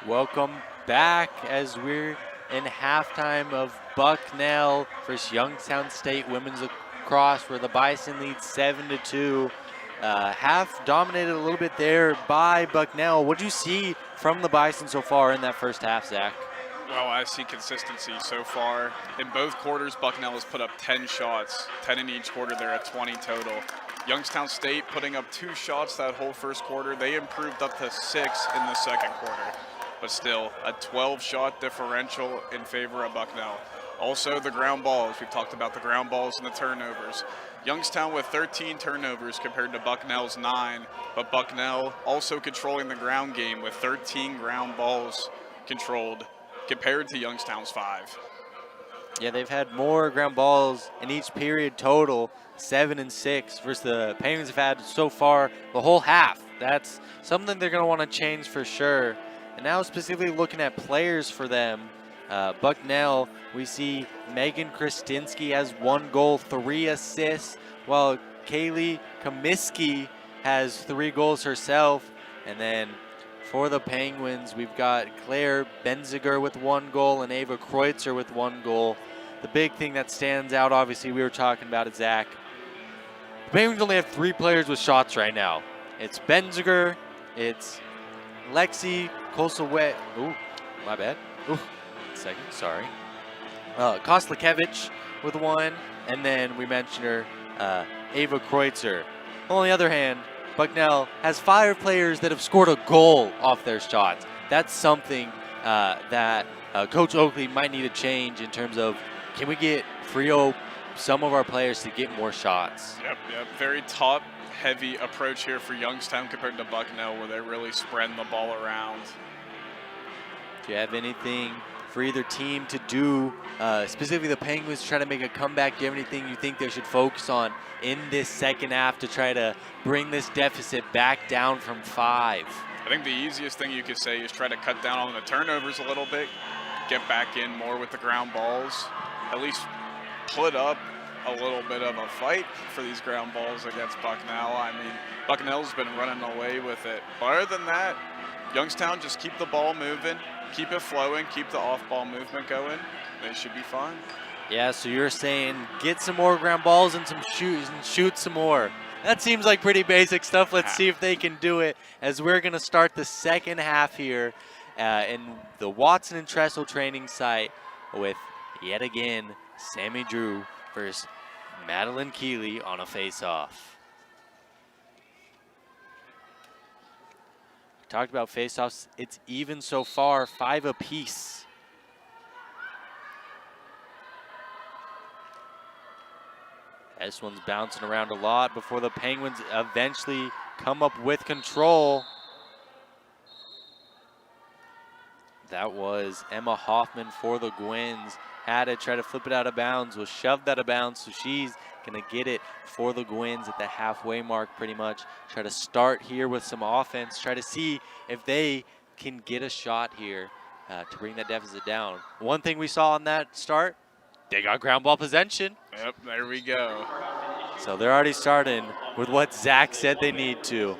Welcome back as we're in halftime of Bucknell versus Youngstown State Women's Lacrosse, where the Bison lead 7-2. Half dominated a little bit there by Bucknell. What do you see from the Bison so far in that first half, Zach? Well, I see consistency so far. In both quarters, Bucknell has put up 10 shots, 10 in each quarter. They're at 20 total. Youngstown State putting up 2 shots that whole first quarter. They improved up to 6 in the second quarter, but still a 12-shot differential in favor of Bucknell. Also, the ground balls. We've talked about the ground balls and the turnovers. Youngstown with 13 turnovers compared to Bucknell's 9, but Bucknell also controlling the ground game with 13 ground balls controlled compared to Youngstown's 5. Yeah, they've had more ground balls in each period total, 7 and 6, versus the Penguins have had so far the whole half. That's something they're going to want to change for sure. And now specifically looking at players for them, Bucknell, we see Megan Kristinsky has 1 goal, 3 assists, while Kaylee Comiskey has 3 goals herself. And then for the Penguins, we've got Claire Benziger with 1 goal and Ava Kreutzer with 1 goal. The big thing that stands out, obviously, we were talking about it, Zach. The Penguins only have 3 players with shots right now. It's Benziger, it's Lexi Kosowet. Ooh, my bad. Ooh, second, sorry. Koslakevich with 1, and then we mentioned her, Ava Kreutzer. On the other hand, Bucknell has 5 players that have scored a goal off their shots. That's something that Coach Oakley might need to change in terms of, can we free up some of our players to get more shots? Yep. Very top-heavy approach here for Youngstown compared to Bucknell, where they're really spreading the ball around. Do you have anything for either team to do, specifically the Penguins try to make a comeback? Do you have anything you think they should focus on in this second half to try to bring this deficit back down from 5? I think the easiest thing you could say is try to cut down on the turnovers a little bit, get back in more with the ground balls, at least put up a little bit of a fight for these ground balls against Bucknell. I mean, Bucknell's been running away with it. But other than that, Youngstown just keep the ball moving, keep it flowing, keep the off-ball movement going. They should be fine. Yeah, so you're saying get some more ground balls and shoot some more. That seems like pretty basic stuff. Let's see if they can do it as we're going to start the second half here in the Watson and Tressel training site with, yet again, Sammy Drew versus Madeline Keeley on a face-off. Talked about face-offs. It's even so far, 5 apiece. This one's bouncing around a lot before the Penguins eventually come up with control. That was Emma Hoffman for the Gwins. Had to try to flip it out of bounds, was shoved out of bounds, so she's going to get it for the Gwins at the halfway mark pretty much. Try to start here with some offense, try to see if they can get a shot here to bring that deficit down. One thing we saw on that start, they got ground ball possession. Yep, there we go. So they're already starting with what Zach said they need to.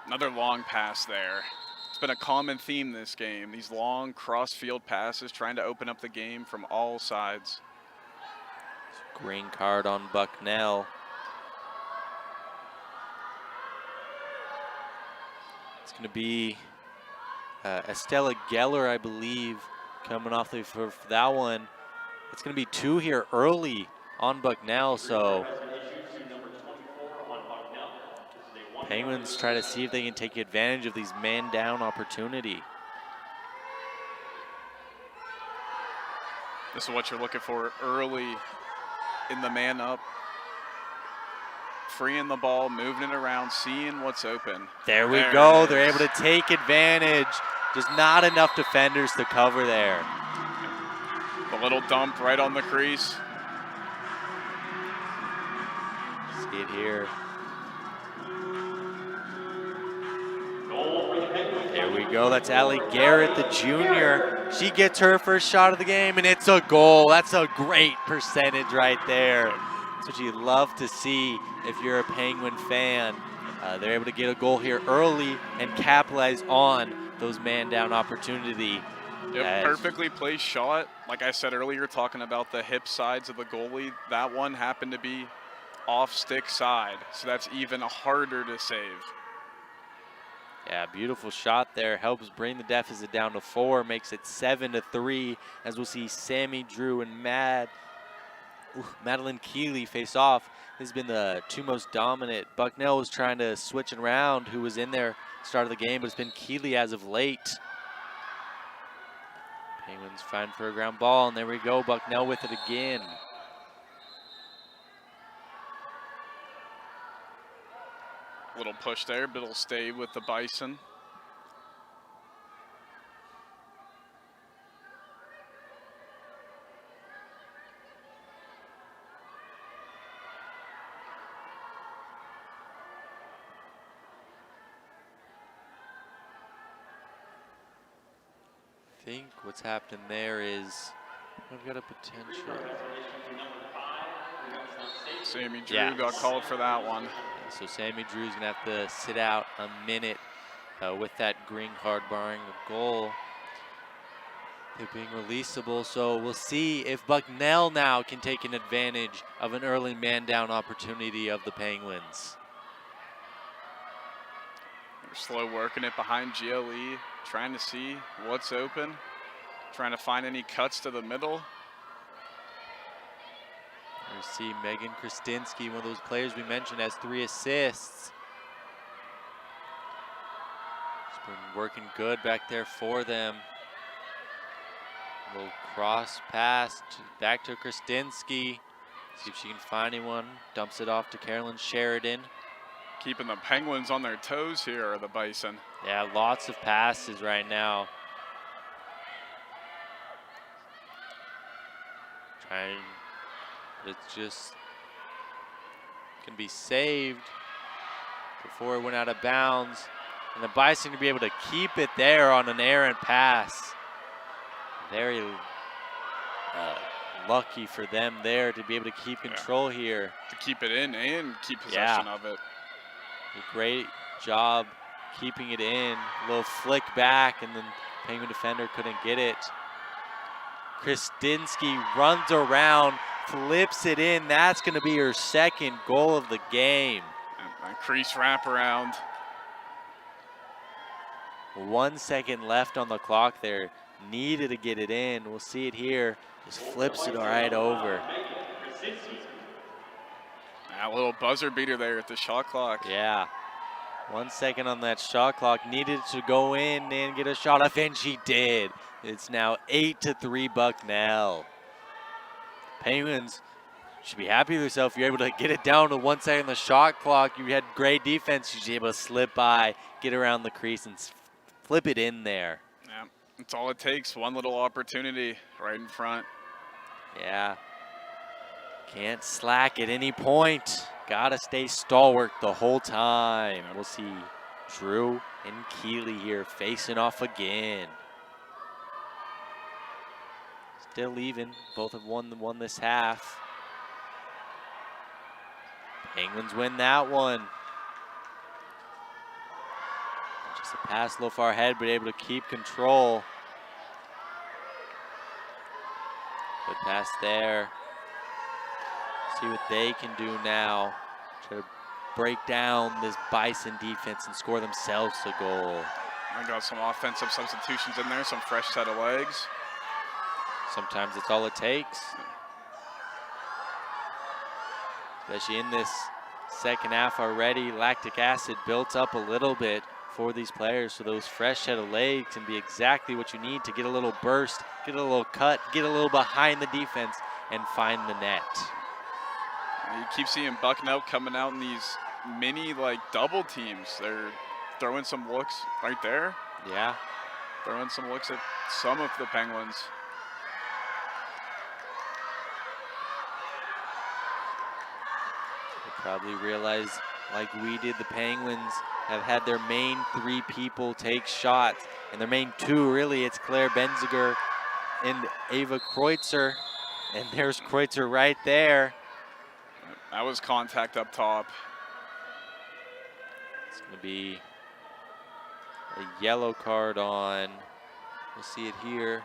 Another long pass there. It's been a common theme this game. These long cross-field passes trying to open up the game from all sides. Green card on Bucknell. It's going to be Estella Geller, I believe, coming off for that one. It's going to be 2 here early on Bucknell, so Penguins try to see if they can take advantage of these man-down opportunity. This is what you're looking for early in the man-up. Freeing the ball, moving it around, seeing what's open. There we go. They're able to take advantage. Just not enough defenders to cover there. The little dump right on the crease. See it here. There we go. That's Allie Garrett, the junior. She gets her first shot of the game, and it's a goal. That's a great percentage right there. That's what you'd love to see if you're a Penguin fan. They're able to get a goal here early and capitalize on those man-down opportunity. Yep, perfectly placed shot. Like I said earlier, talking about the hip sides of the goalie, that one happened to be off stick side, so that's even harder to save. Yeah, beautiful shot there. Helps bring the deficit down to 4, makes it 7-3, as we'll see Sammy Drew and Madeline Keeley face off. This has been the two most dominant. Bucknell was trying to switch it around who was in there start of the game, but it's been Keeley as of late. Penguins find for a ground ball, and there we go. Bucknell with it again. Little push there, but it'll stay with the Bison. I think what's happened there is we've got a potential. Sammy Drew got called for that one. So Sammy Drew's gonna have to sit out a minute with that green card barring the goal. They're being releasable, so we'll see if Bucknell now can take an advantage of an early man-down opportunity of the Penguins. They're slow working it behind GLE, trying to see what's open, trying to find any cuts to the middle. You see Megan Krasinski, one of those players we mentioned, has 3 assists. She's been working good back there for them. A little cross pass back to Krasinski. See if she can find anyone. Dumps it off to Carolyn Sheridan. Keeping the Penguins on their toes here are the Bison. Yeah, lots of passes right now. Trying. It's just can be saved before it went out of bounds. And the Bison to be able to keep it there on an errant pass. Very lucky for them there to be able to keep control here. To keep it in and keep possession of it. A great job keeping it in. A little flick back, and then Penguin defender couldn't get it. Krasinski runs around, flips it in. That's going to be her second goal of the game. And crease wraparound. 1 second left on the clock there. Needed to get it in. We'll see it here. Just flips it right over. A little buzzer beater there at the shot clock. Yeah. 1 second on that shot clock. Needed to go in and get a shot off, and she did. It's now 8-3 Bucknell. Penguins should be happy with yourself. You're able to get it down to 1 second on the shot clock. You had great defense. You're able to slip by, get around the crease, and flip it in there. Yeah, that's all it takes. One little opportunity right in front. Yeah. Can't slack at any point. Gotta stay stalwart the whole time. We'll see Drew and Keeley here facing off again. Still even. Both have won this half. Penguins win that one. Just a pass a little far ahead, but able to keep control. Good pass there. See what they can do now. Try to break down this Bison defense and score themselves a goal. I got some offensive substitutions in there, some fresh set of legs. Sometimes it's all it takes. Especially in this second half already, lactic acid built up a little bit for these players. So those fresh set of legs can be exactly what you need to get a little burst, get a little cut, get a little behind the defense, and find the net. You keep seeing Bucknell coming out in these mini double teams. They're throwing some looks right there. Yeah. Throwing some looks at some of the Penguins. They probably realize, like we did, the Penguins have had their main 3 people take shots. And their main 2, really, it's Claire Benziger and Ava Kreutzer. And there's Kreutzer right there. That was contact up top. It's going to be a yellow card on. We'll see it here.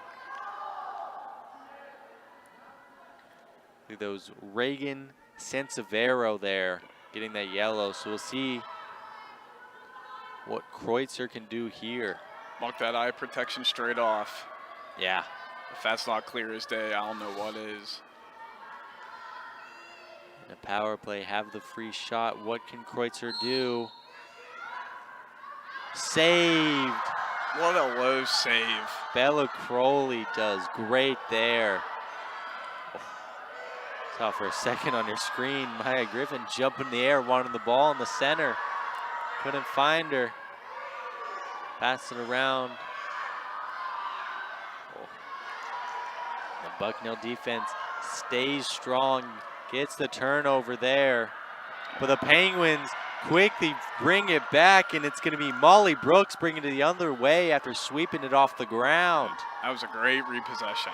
There was Reagan Sansevero there getting that yellow. So we'll see what Kreutzer can do here. Mark that eye protection straight off. Yeah. If that's not clear as day, I don't know what is. And a power play, have the free shot. What can Kreutzer do? Saved. What a low save. Bella Crowley does great there. Saw for a second on your screen, Maya Griffin jump in the air, wanted the ball in the center. Couldn't find her. Pass it around. Oh. The Bucknell defense stays strong, gets the turnover there. But the Penguins quickly bring it back, and it's going to be Molly Brooks bringing it the other way after sweeping it off the ground. That was a great repossession.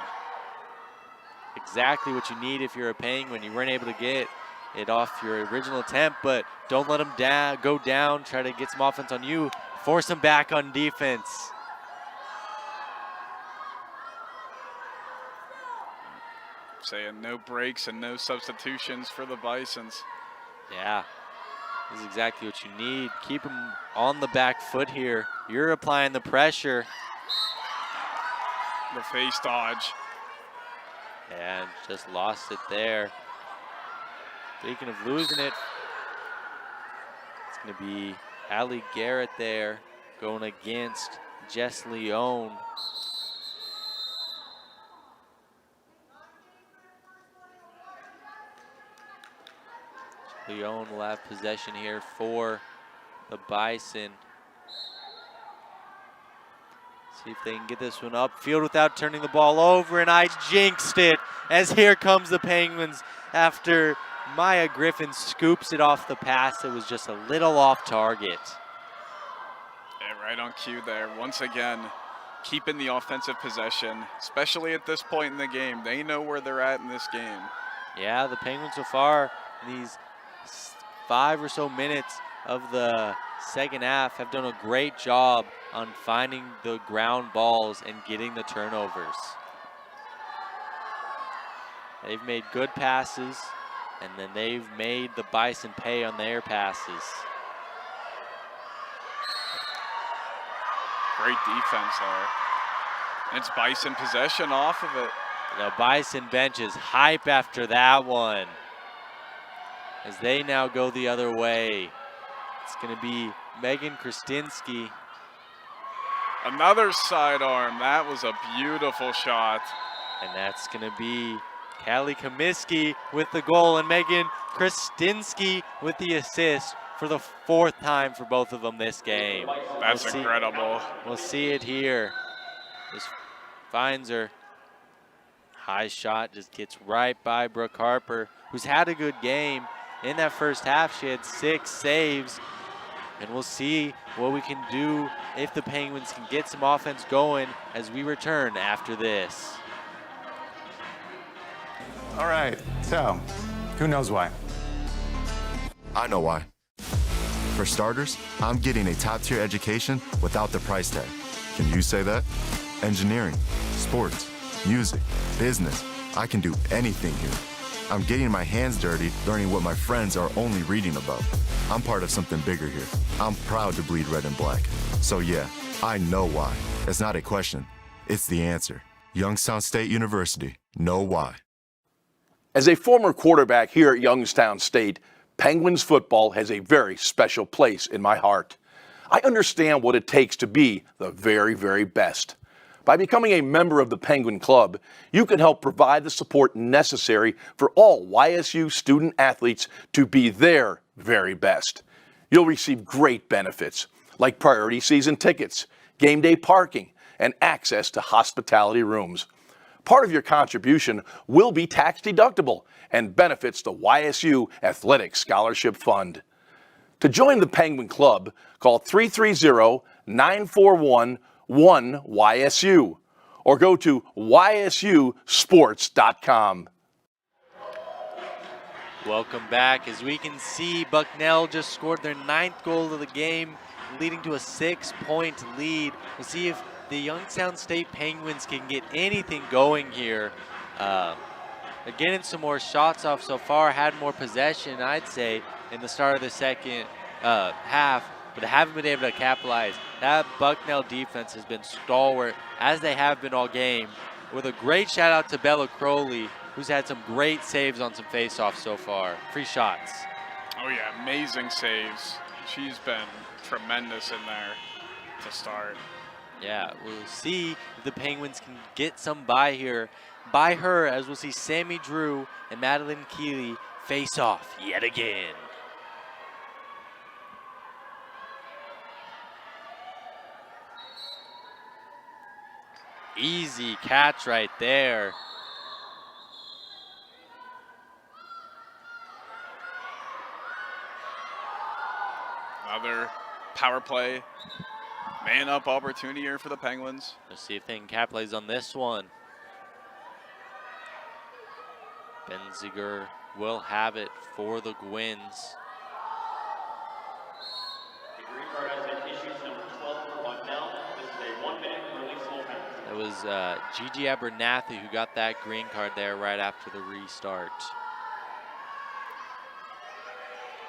Exactly what you need if you're a Penguin. You weren't able to get it off your original attempt, but don't let them go down. Try to get some offense on you. Force them back on defense. Saying no breaks and no substitutions for the Bisons. Yeah, this is exactly what you need. Keep them on the back foot here. You're applying the pressure. The face dodge. And just lost it there. Speaking of losing it, it's going to be Allie Garrett there going against Jess Leone. Leone will have possession here for the Bison. See if they can get this one upfield without turning the ball over, and I jinxed it as here comes the Penguins after Maya Griffin scoops it off the pass. It was just a little off target. Yeah, right on cue there. Once again, keeping the offensive possession, especially at this point in the game. They know where they're at in this game. Yeah, the Penguins so far, these 5 or so minutes of the second half, have done a great job on finding the ground balls and getting the turnovers. They've made good passes, and then they've made the Bison pay on their passes. Great defense there. And it's Bison possession off of it. The Bison bench is hype after that one, as they now go the other way. It's going to be Megan Krasinski. Another sidearm. That was a beautiful shot. And that's going to be Callie Comiskey with the goal, and Megan Krasinski with the assist for the 4th time for both of them this game. That's incredible. We'll see it here. Just finds her. High shot just gets right by Brooke Harper, who's had a good game. In that first half, she had 6 saves. And we'll see what we can do if the Penguins can get some offense going as we return after this. All right, so who knows why? I know why. For starters, I'm getting a top-tier education without the price tag. Can you say that? Engineering, sports, music, business. I can do anything here. I'm getting my hands dirty, learning what my friends are only reading about. I'm part of something bigger here. I'm proud to bleed red and black. So yeah, I know why. It's not a question, it's the answer. Youngstown State University, know why. As a former quarterback here at Youngstown State, Penguins football has a very special place in my heart. I understand what it takes to be the very, very best. By becoming a member of the Penguin Club, you can help provide the support necessary for all YSU student athletes to be their very best. You'll receive great benefits like priority season tickets, game day parking, and access to hospitality rooms. Part of your contribution will be tax deductible and benefits the YSU Athletic Scholarship Fund. To join the Penguin Club, call 330-941-1YSU or go to ysusports.com. Welcome back. As we can see, Bucknell just scored their 9th goal of the game, leading to a 6-point lead. We'll see if the Youngstown State Penguins can get anything going here. They're getting some more shots off so far, had more possession, I'd say, in the start of the second half, but they haven't been able to capitalize. That Bucknell defense has been stalwart, as they have been all game, with a great shout out to Bella Crowley, who's had some great saves on some face-offs so far. Free shots. Oh yeah, amazing saves. She's been tremendous in there to start. Yeah, we'll see if the Penguins can get some by her, as we'll see Sammy Drew and Madeline Keeley face off yet again. Easy catch right there. Another power play, man up opportunity here for the Penguins. Let's see if they can capitalize on this one. Benziger will have it for the Gwins. The green card has been issued to number 12 for Bucknell. This is a 1-minute early slow penalty. That was Gigi Abernathy who got that green card there right after the restart.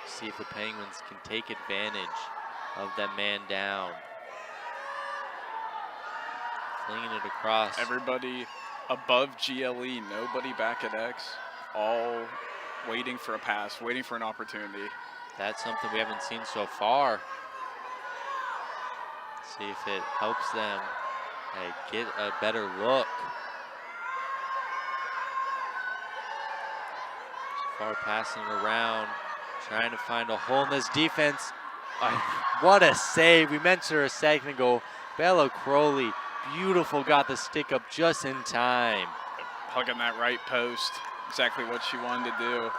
See if the Penguins can take advantage of that man down. Flinging it across. Everybody above GLE, nobody back at X, all waiting for a pass, waiting for an opportunity. That's something we haven't seen so far. See if it helps them get a better look. So far passing around, trying to find a hole in this defense. What a save. We mentioned her a second ago. Bella Crowley, beautiful, got the stick up just in time. Hugging that right post, exactly what she wanted to do.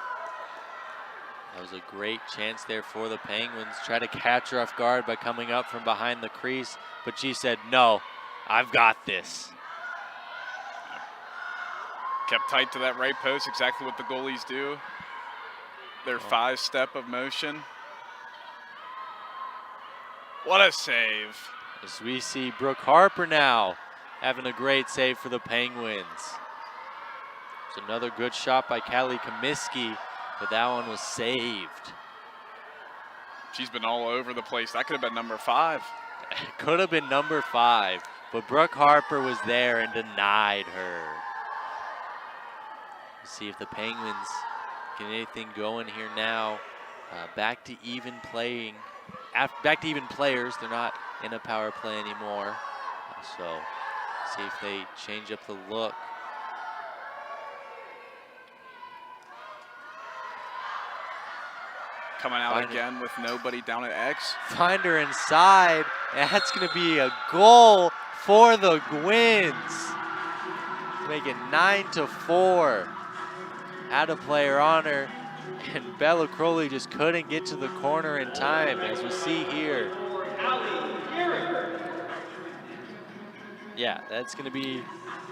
That was a great chance there for the Penguins. Try to catch her off guard by coming up from behind the crease, but she said, no, I've got this. Kept tight to that right post, exactly what the goalies do. Their 5-step of motion. What a save. As we see Brooke Harper now having a great save for the Penguins. It's another good shot by Callie Comiskey, but that one was saved. She's been all over the place. That could have been number 5. It could have been number 5, but Brooke Harper was there and denied her. Let's see if the Penguins get anything going here now. Back to even playing. Back to even players. They're not in a power play anymore. So see if they change up the look. Coming out again with nobody down at X. Find her inside. That's going to be a goal for the Gwins. Make it 9-4. Had a player on her, and Bella Crowley just couldn't get to the corner in time, as we see here. Yeah, that's going to be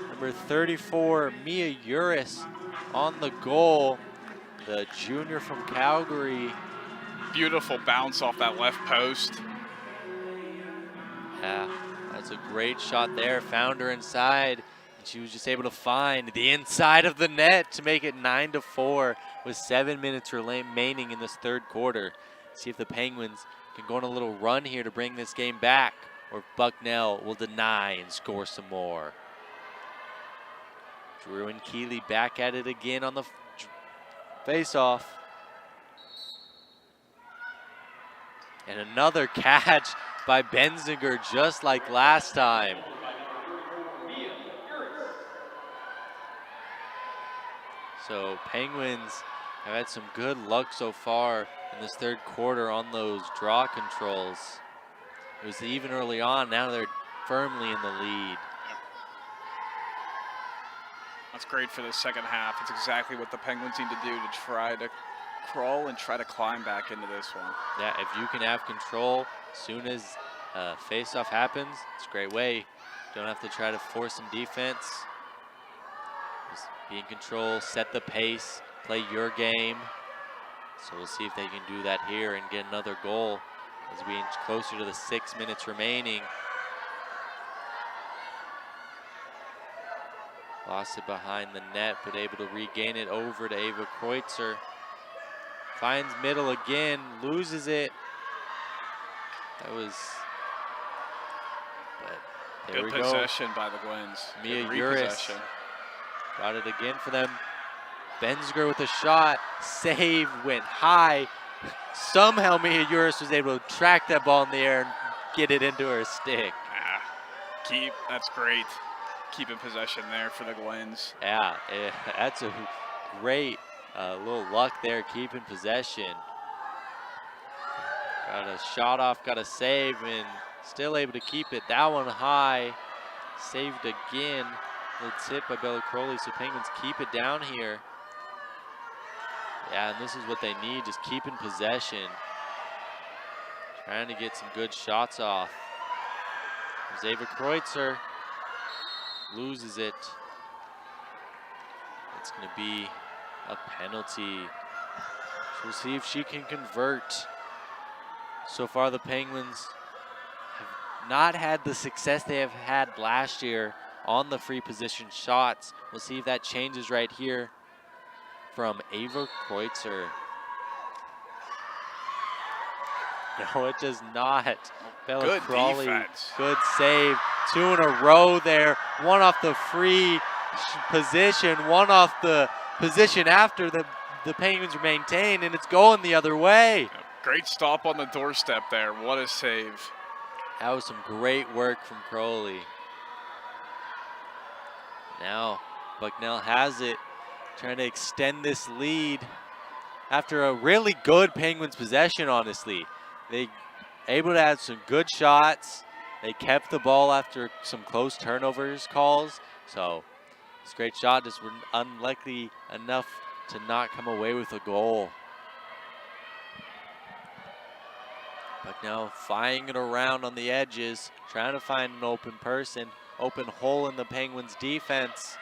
number 34, Mia Uris, on the goal. The junior from Calgary. Beautiful bounce off that left post. Yeah, that's a great shot there. Found her inside, and she was just able to find the inside of the net to make it 9-4 with 7 minutes remaining in this third quarter. See if the Penguins can go on a little run here to bring this game back, or Bucknell will deny and score some more. Drew and Keeley back at it again on the face-off. And another catch by Benziger, just like last time. So Penguins have had some good luck so far in this third quarter on those draw controls. It was even early on, now they're firmly in the lead. That's great for the second half. It's exactly what the Penguins need to do to try to crawl and try to climb back into this one. Yeah, if you can have control as soon as face-off happens, it's a great way. Don't have to try to force some defense. Just be in control, set the pace, play your game. So we'll see if they can do that here and get another goal as we inch closer to the 6 minutes remaining. Lost it behind the net, but able to regain it over to Ava Kreutzer. Finds middle again, loses it. That was, but there Good we go. possession by the Gwens. Mia Good Uris repossession. got it again for them. Bensger with a shot, save, went high. Somehow Mia Uris was able to track that ball in the air and get it into her stick. That's great. Keeping possession there for the Gwens. Yeah, that's a great little luck there, keeping possession. Got a shot off, got a save, and still able to keep it. That one high, saved again. Little tip by Bella Crowley, so Penguins keep it down here. Yeah, and this is what they need, just keeping possession. Trying to get some good shots off. There's Ava Kreutzer. Loses it. It's going to be a penalty. So we'll see if she can convert. So far, the Penguins have not had the success they have had last year on the free position shots. We'll see if that changes right here from Ava Kreutzer. No, it does not. Bella Good Crawley, defense. good save. 2 in a row there. One off the free position, one off the position after the Penguins were maintained, and it's going the other way. Great stop on the doorstep there. What a save. That was some great work from Crowley. Now Bucknell has it, trying to extend this lead after a really good Penguins possession, honestly. They able to add some good shots. They kept the ball after some close turnovers calls. So it's a great shot, just were unlucky enough to not come away with a goal. Bucknell flying it around on the edges, trying to find an open person, open hole in the Penguins defense.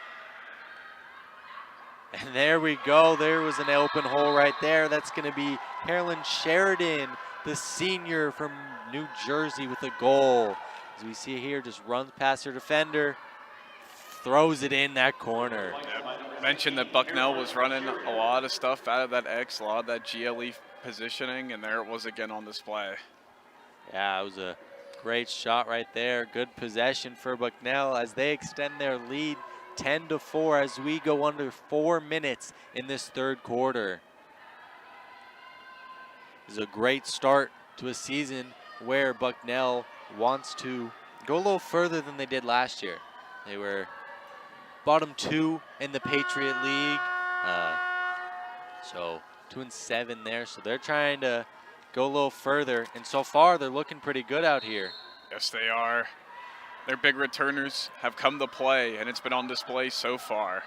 And there we go, there was an open hole right there. That's gonna be Carolyn Sheridan, the senior from New Jersey, with a goal. As we see here, just runs past her defender, throws it in that corner. Mentioned that Bucknell was running a lot of stuff out of that X, a lot of that GLE positioning, and there it was again on display. Yeah, it was a great shot right there. Good possession for Bucknell as they extend their lead 10-4 as we go under 4 minutes in this third quarter. This is a great start to a season where Bucknell wants to go a little further than they did last year. They were bottom 2 in the Patriot League, so 2-7 there. So they're trying to go a little further, and so far they're looking pretty good out here. Yes, they are. Their big returners have come to play, and it's been on display so far.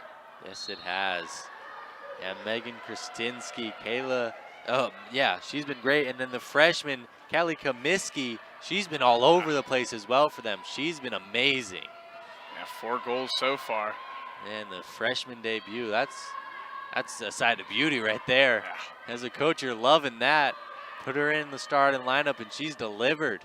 Yes, it has. Yeah, Megan Krasinski, Kayla, oh yeah, she's been great. And then the freshman, Callie Comiskey, she's been all over the place as well for them. She's been amazing. Yeah, 4 goals so far. And the freshman debut, that's a side of beauty right there. Yeah. As a coach, you're loving that. Put her in the starting lineup, and she's delivered.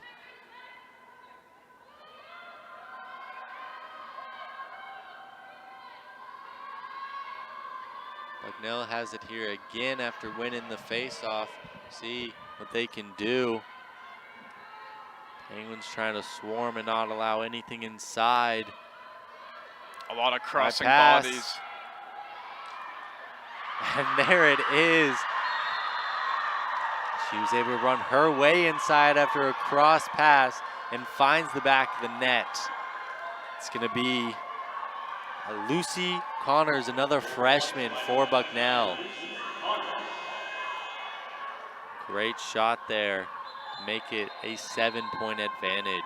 Bucknell has it here again after winning the face-off. See what they can do. Penguins trying to swarm and not allow anything inside. A lot of crossing pass. bodies. And there it is. She was able to run her way inside after a cross pass and finds the back of the net. It's going to be Lucy Connors, another freshman for Bucknell. Great shot there to make it a 7-point advantage.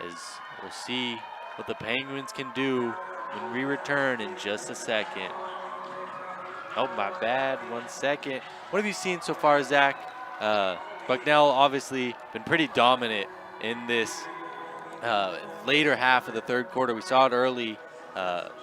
As we'll see what the Penguins can do when we return in just a second. Oh, my bad, 1 second. What have you seen so far, Zach? Bucknell obviously been pretty dominant in this later half of the third quarter. We saw it early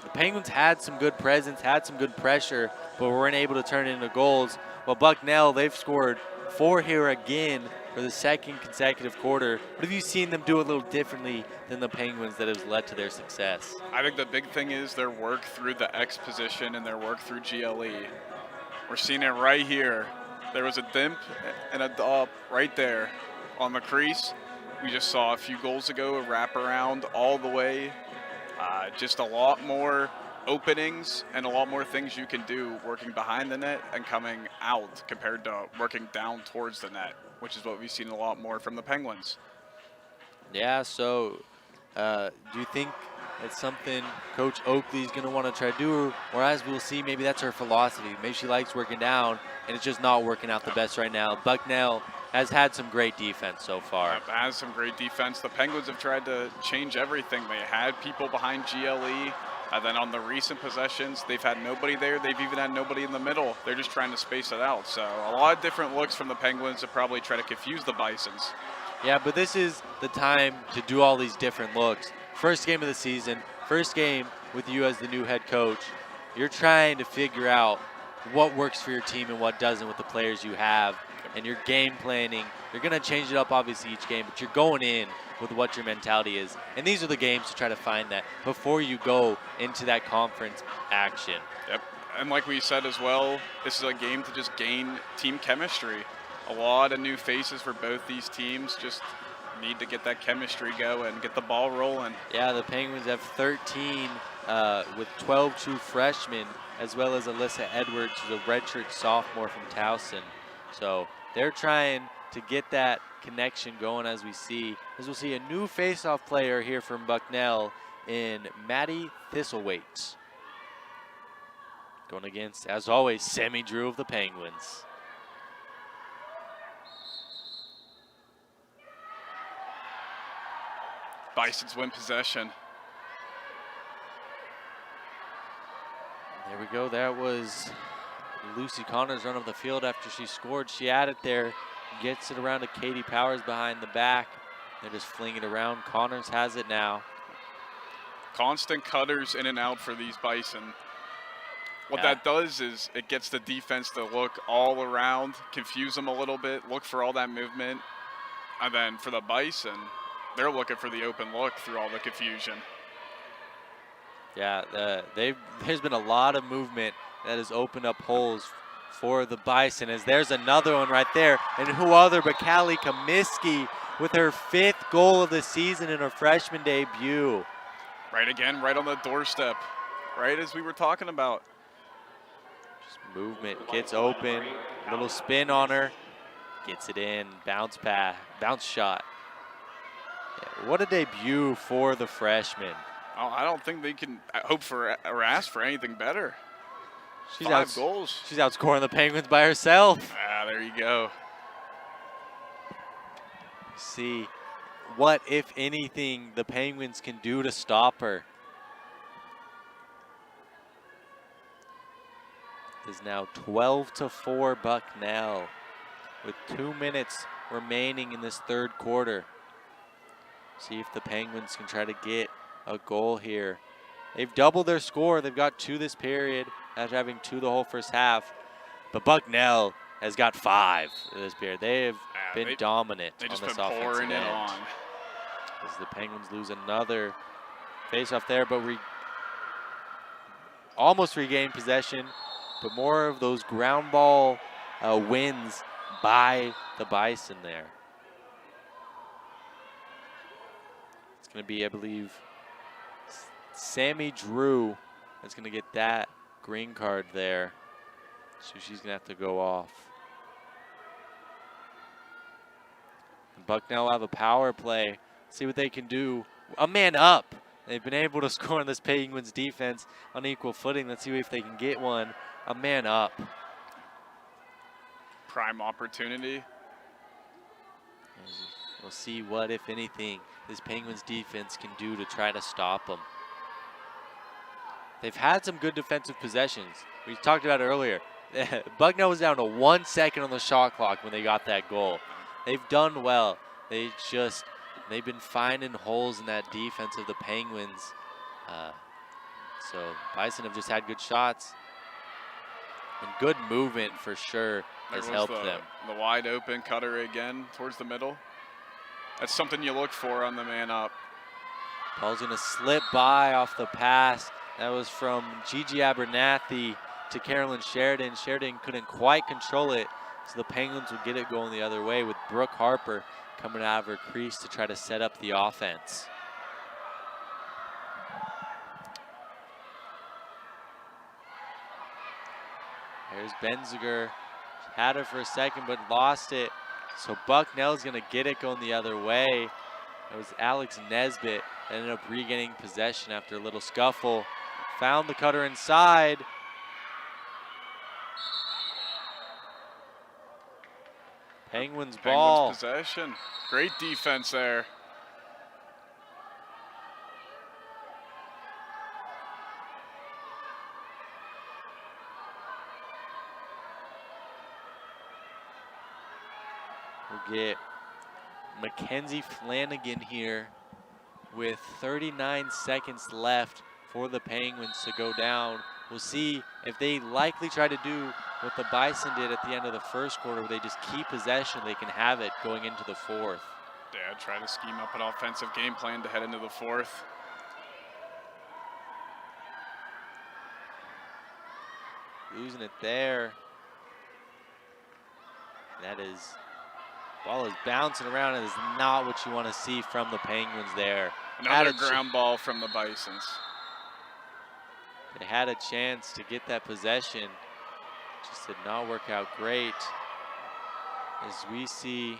the Penguins had some good presence, had some good pressure, but weren't able to turn it into goals. Well, Bucknell, they've scored 4 here again for the second consecutive quarter. What have you seen them do a little differently than the Penguins that has led to their success? I think the big thing is their work through the X position and their work through GLE. We're seeing it right here. There was a dimp and a dop right there on the crease. We just saw a few goals ago, a wraparound all the way. Just a lot more openings and a lot more things you can do working behind the net and coming out compared to working down towards the net, which is what we've seen a lot more from the Penguins. Yeah, so do you think it's something Coach Oakley's going to want to try to do, or as we'll see, maybe that's her philosophy. Maybe she likes working down, and it's just not working out the best right now. Bucknell has had some great defense so far. Has some great defense. The Penguins have tried to change everything. They had people behind GLE, and then on the recent possessions, they've had nobody there. They've even had nobody in the middle. They're just trying to space it out. So a lot of different looks from the Penguins to probably try to confuse the Bisons. Yeah, but this is the time to do all these different looks. First game of the season, first game with you as the new head coach. You're trying to figure out what works for your team and what doesn't with the players you have. And your game planning, you're going to change it up obviously each game, but you're going in with what your mentality is. And these are the games to try to find that before you go into that conference action. Yep, and like we said as well, this is a game to just gain team chemistry. A lot of new faces for both these teams. Just need to get that chemistry going, get the ball rolling. Yeah, the Penguins have 13 with 12 true freshmen, as well as Alyssa Edwards, who's a redshirt sophomore from Towson. So they're trying to get that connection going as we'll see a new face-off player here from Bucknell in Maddie Thistlewaite. Going against, as always, Sammy Drew of the Penguins. Bisons win possession. There we go. That was Lucy Connors run up the field after she scored. She had it there, gets it around to Katie Powers behind the back. They're just flinging it around. Connors has it now. Constant cutters in and out for these Bison. What that does is it gets the defense to look all around, confuse them a little bit, look for all that movement. And then for the Bison, they're looking for the open look through all the confusion. Yeah, there's been a lot of movement that has opened up holes for the Bison, as there's another one right there. And who other but Callie Comiskey with her 5th goal of the season in her freshman debut. Right again, right on the doorstep, right as we were talking about. Just movement, gets open, little spin on her, gets it in, bounce shot. Yeah, what a debut for the freshman. Oh, I don't think they can hope for or ask for anything better. She's 5 goals. She's outscoring the Penguins by herself. There you go. See what, if anything, the Penguins can do to stop her. It is now 12-4 Bucknell with 2 minutes remaining in this third quarter. See if the Penguins can try to get a goal here. They've doubled their score. They've got 2 this period after having 2 the whole first half. But Bucknell has got 5 this period. They have been dominant on this offensive end. Pouring it on. As the Penguins lose another face-off there, but we almost regained possession. But more of those ground ball wins by the Bison there. It's going to be, I believe, Sammy Drew is going to get that green card there. So she's going to have to go off. And Bucknell will have a power play. See what they can do. A man up. They've been able to score on this Penguins defense on equal footing. Let's see if they can get one. A man up. Prime opportunity. And we'll see what, if anything, this Penguins defense can do to try to stop them. They've had some good defensive possessions. We talked about it earlier. Bucknell was down to 1 second on the shot clock when they got that goal. They've done well. They've been finding holes in that defense of the Penguins. So Bison have just had good shots. And good movement for sure has helped them. The wide open cutter again towards the middle. That's something you look for on the man up. Ball's gonna slip by off the pass. That was from Gigi Abernathy to Carolyn Sheridan. Sheridan couldn't quite control it, so the Penguins will get it going the other way with Brooke Harper coming out of her crease to try to set up the offense. There's Benziger. Had her for a second, but lost it. So Bucknell's gonna get it going the other way. It was Alex Nesbitt that ended up regaining possession after a little scuffle. Found the cutter inside. Penguins ball. Penguins possession. Great defense there. We'll get Mackenzie Flanagan here with 39 seconds left for the Penguins to go down. We'll see if they likely try to do what the Bison did at the end of the first quarter, where they just keep possession, they can have it going into the fourth. Yeah, try to scheme up an offensive game plan to head into the fourth. Losing it there. That is, ball is bouncing around. It is not what you want to see from the Penguins there. Another ground ball from the Bisons. They had a chance to get that possession. Just did not work out great. As we see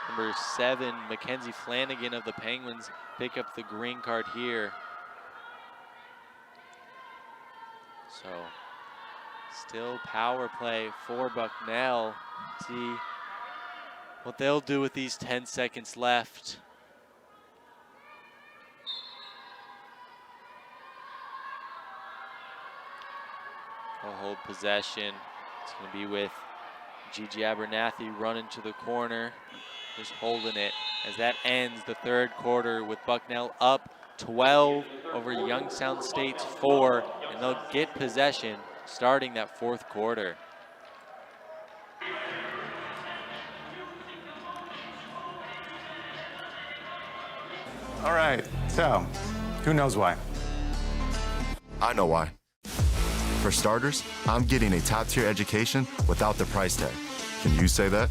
number 7, Mackenzie Flanagan of the Penguins, pick up the green card here. So still power play for Bucknell. See what they'll do with these 10 seconds left. They'll hold possession. It's going to be with Gigi Abernathy running to the corner, just holding it as that ends the third quarter with Bucknell up 12 over Youngstown State's 4, and they'll get possession starting that fourth quarter. All right, so who knows why? I know why. For starters, I'm getting a top-tier education without the price tag. Can you say that?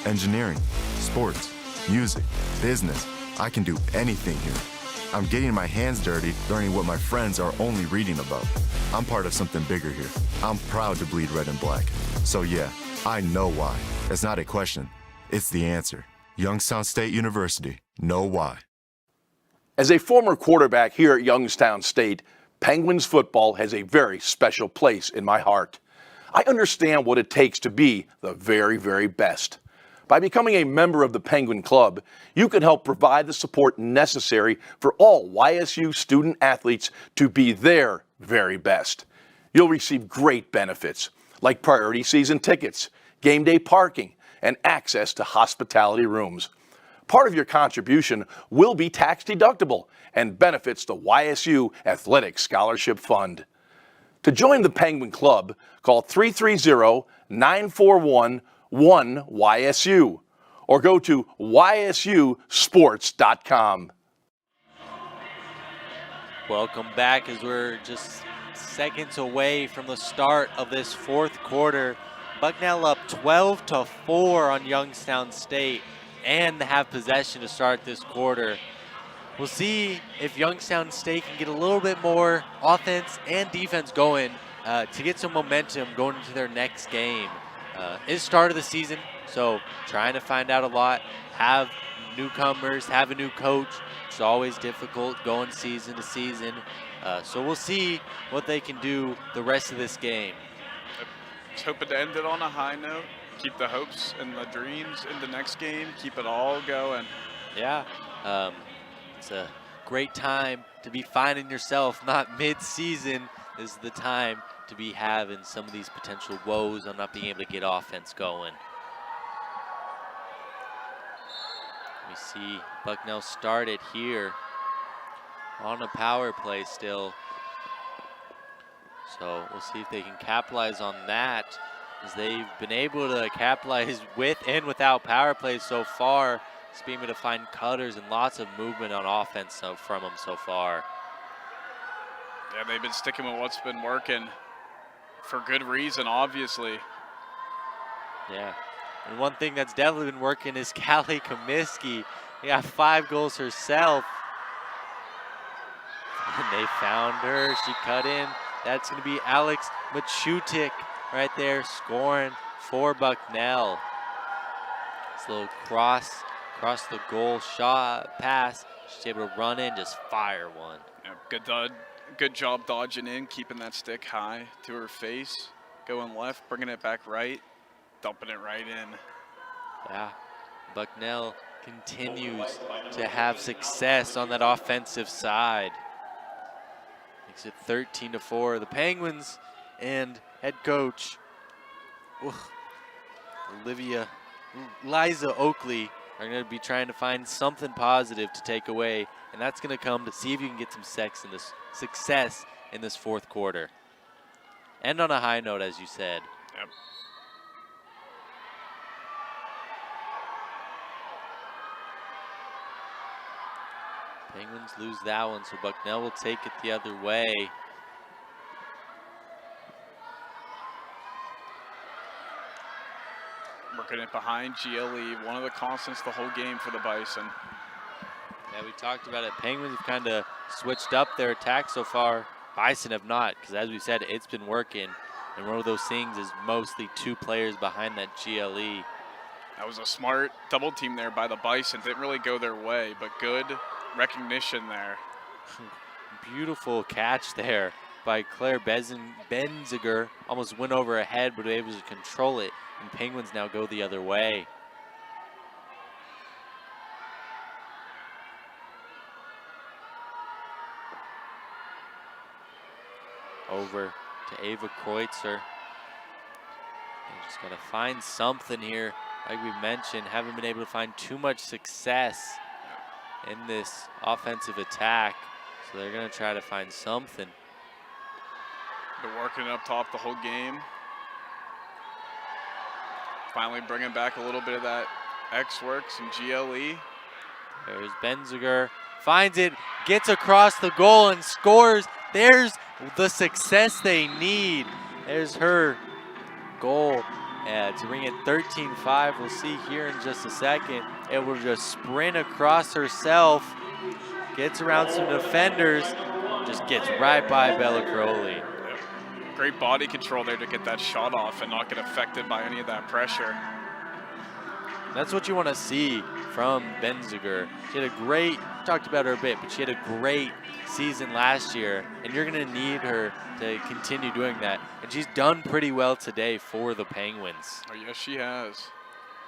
Engineering, sports, music, business. I can do anything here. I'm getting my hands dirty, learning what my friends are only reading about. I'm part of something bigger here. I'm proud to bleed red and black. So yeah, I know why. It's not a question. It's the answer. Youngstown State University. Know why. As a former quarterback here at Youngstown State, Penguins football has a very special place in my heart. I understand what it takes to be the very, very best. By becoming a member of the Penguin Club, you can help provide the support necessary for all YSU student athletes to be their very best. You'll receive great benefits like priority season tickets, game day parking, and access to hospitality rooms. Part of your contribution will be tax deductible and benefits the YSU Athletic Scholarship Fund. To join the Penguin Club, call 330-941-1YSU or go to ysusports.com. Welcome back as we're just seconds away from the start of this fourth quarter. Bucknell up 12-4 on Youngstown State and have possession to start this quarter. We'll see if Youngstown State can get a little bit more offense and defense going to get some momentum going into their next game. It's start of the season, so trying to find out a lot, have newcomers, have a new coach. It's always difficult going season to season. So we'll see what they can do the rest of this game. Just hoping to end it on a high note. Keep the hopes and the dreams in the next game. Keep it all going. Yeah, it's a great time to be finding yourself not mid-season. This is the time to be having some of these potential woes on not being able to get offense going. We see Bucknell started here on a power play still. So we'll see if they can capitalize on that, as they've been able to capitalize with and without power plays so far. Just being able to find cutters and lots of movement on offense from them so far. Yeah, they've been sticking with what's been working for good reason, obviously. Yeah, and one thing that's definitely been working is Callie Comiskey. She got 5 goals herself. And they found her, she cut in. That's gonna be Alex Machutik right there scoring for Bucknell. This little across the goal shot pass. She's able to run in, just fire one. Yeah, good job dodging in, keeping that stick high to her face. Going left, bringing it back right, dumping it right in. Yeah, Bucknell continues to have success on that offensive side. Makes it 13-4. The Penguins and head coach Liza Oakley are going to be trying to find something positive to take away, and that's going to come to see if you can get some success in this fourth quarter. End on a high note, as you said. Yep. Penguins lose that one, so Bucknell will take it the other way. Working it behind GLE, one of the constants the whole game for the Bison. Yeah, we talked about it. Penguins have kind of switched up their attack so far. Bison have not, because as we said, it's been working. And one of those things is mostly 2 players behind that GLE. That was a smart double team there by the Bison. Didn't really go their way, but good recognition there. Beautiful catch there by Claire Benziger. Almost went over her head, but able to control it. And Penguins now go the other way. Over to Ava Kreutzer. They just got to find something here. Like we mentioned, haven't been able to find too much success in this offensive attack. So they're going to try to find something. Been working up top the whole game. Finally bringing back a little bit of that X-Works and GLE. There's Benziger, finds it, gets across the goal and scores. There's the success they need. There's her goal to bring it 13-5. We'll see here in just a second. Able to just sprint across herself, gets around some defenders, just gets right by Bella Crowley. Great body control there to get that shot off and not get affected by any of that pressure. That's what you want to see from Benziger. She had a great, talked about her a bit, but she had a great season last year, and you're going to need her to continue doing that. And she's done pretty well today for the Penguins. Oh, yes, she has.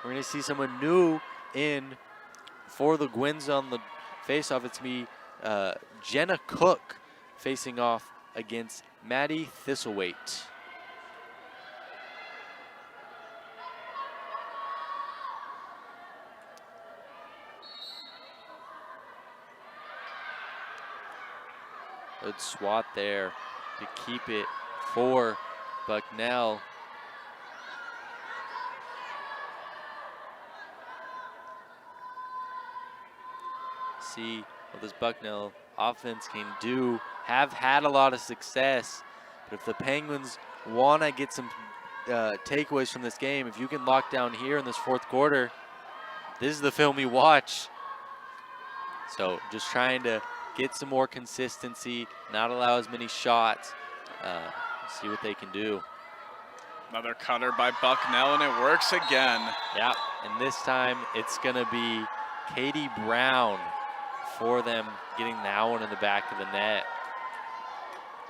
We're going to see someone new in for the Gwins on the face-off. It's me, Jenna Cook, facing off against Maddie Thistlethwaite. Good swat there to keep it for Bucknell. See what this Bucknell offense can do. Have had a lot of success, but if the Penguins want to get some takeaways from this game, if you can lock down here in this fourth quarter, this is the film you watch. So just trying to get some more consistency, not allow as many shots, see what they can do. Another cutter by Bucknell, and it works again. Yeah, and this time it's gonna be Katie Brown for them, getting that one in the back of the net.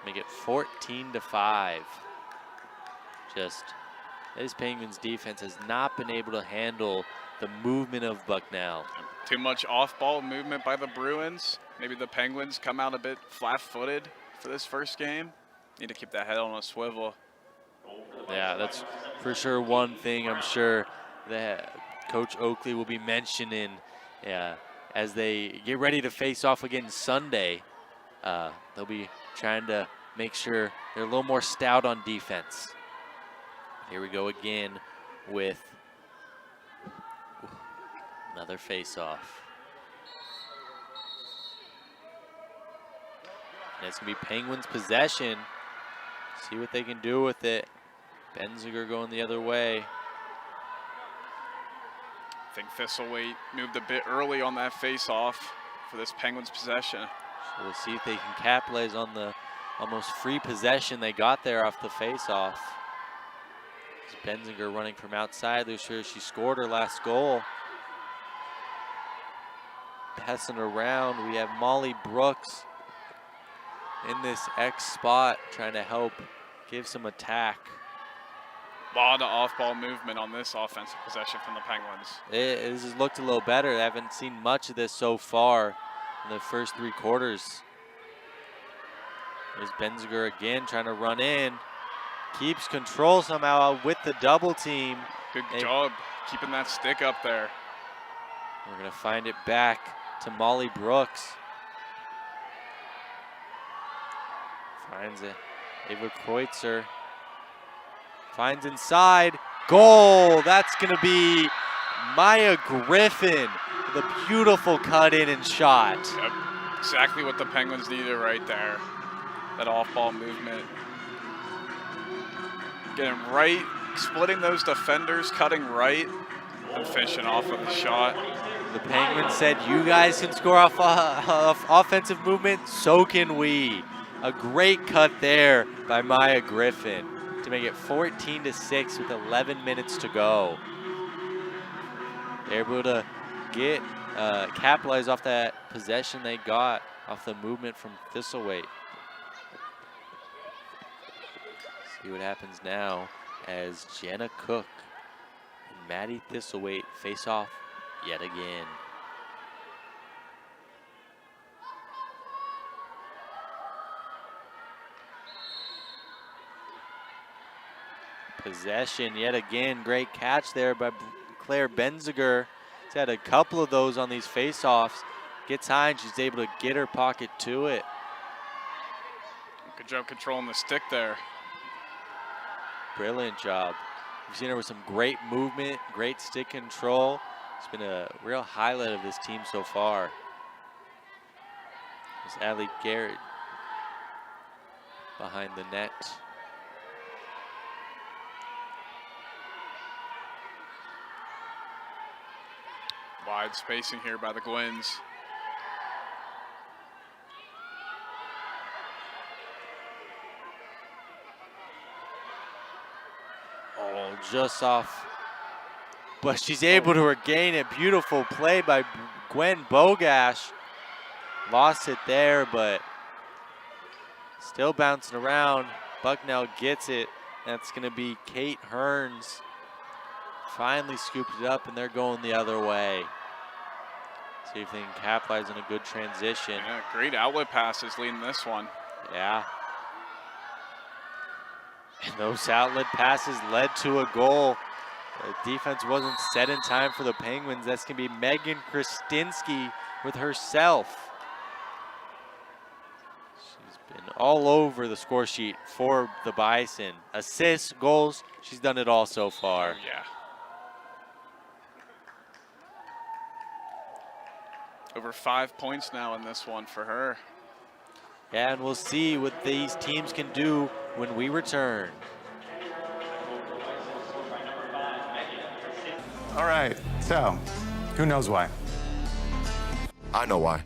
Make it 14-5. Just, this Penguins defense has not been able to handle the movement of Bucknell. Too much off-ball movement by the Bruins. Maybe the Penguins come out a bit flat-footed for this first game. Need to keep that head on a swivel. Yeah, that's for sure one thing I'm sure that Coach Oakley will be mentioning as they get ready to face off again Sunday. They'll be trying to make sure they're a little more stout on defense. Here we go again with another face-off. And it's going to be Penguins possession. See what they can do with it. Benziger going the other way. I think Thistlewaite moved a bit early on that face-off for this Penguins possession. So we'll see if they can capitalize on the almost free possession they got there off the face-off. Benziger running from outside. They're sure she scored her last goal. Passing around, we have Molly Brooks in this X spot trying to help give some attack. A lot of off-ball movement on this offensive possession from the Penguins. This has looked a little better. I haven't seen much of this so far in the first 3 quarters. There's Benziger again trying to run in. Keeps control somehow with the double team. Good job keeping that stick up there. We're going to find it back to Molly Brooks. Finds it. Ava Kreutzer. Finds inside. Goal! That's going to be Maya Griffin with a beautiful cut in and shot. Yep. Exactly what the Penguins needed right there. That off-ball movement. Getting right, splitting those defenders, cutting right, and finishing off with a shot. The Penguins said, you guys can score off offensive movement, so can we. A great cut there by Maya Griffin to make it 14-6 with 11 minutes to go. They're able to get, capitalize off that possession they got off the movement from Thistlewaite. See what happens now as Jenna Cook and Maddie Thistlewaite face off yet again. Possession yet again. Great catch there by Claire Benziger. She's had a couple of those on these face-offs. Gets high and she's able to get her pocket to it. Good job controlling the stick there. Brilliant job. We've seen her with some great movement, great stick control. It's been a real highlight of this team so far. There's Allie Garrett behind the net. Wide spacing here by the Gwens. Oh, just off. But she's able to regain it. Beautiful play by Gwen Bogash. Lost it there, but still bouncing around. Bucknell gets it. That's going to be Kate Hearns. Finally scooped it up, and they're going the other way. See if they can capitalize on a good transition. Yeah, great outlet passes leading this one. Yeah. And those outlet passes led to a goal. The defense wasn't set in time for the Penguins. That's going to be Megan Krasinski with herself. She's been all over the score sheet for the Bison. Assists, goals, she's done it all so far. Yeah. Over 5 points now in this one for her. Yeah, and we'll see what these teams can do when we return. All right, so who knows why? I know why.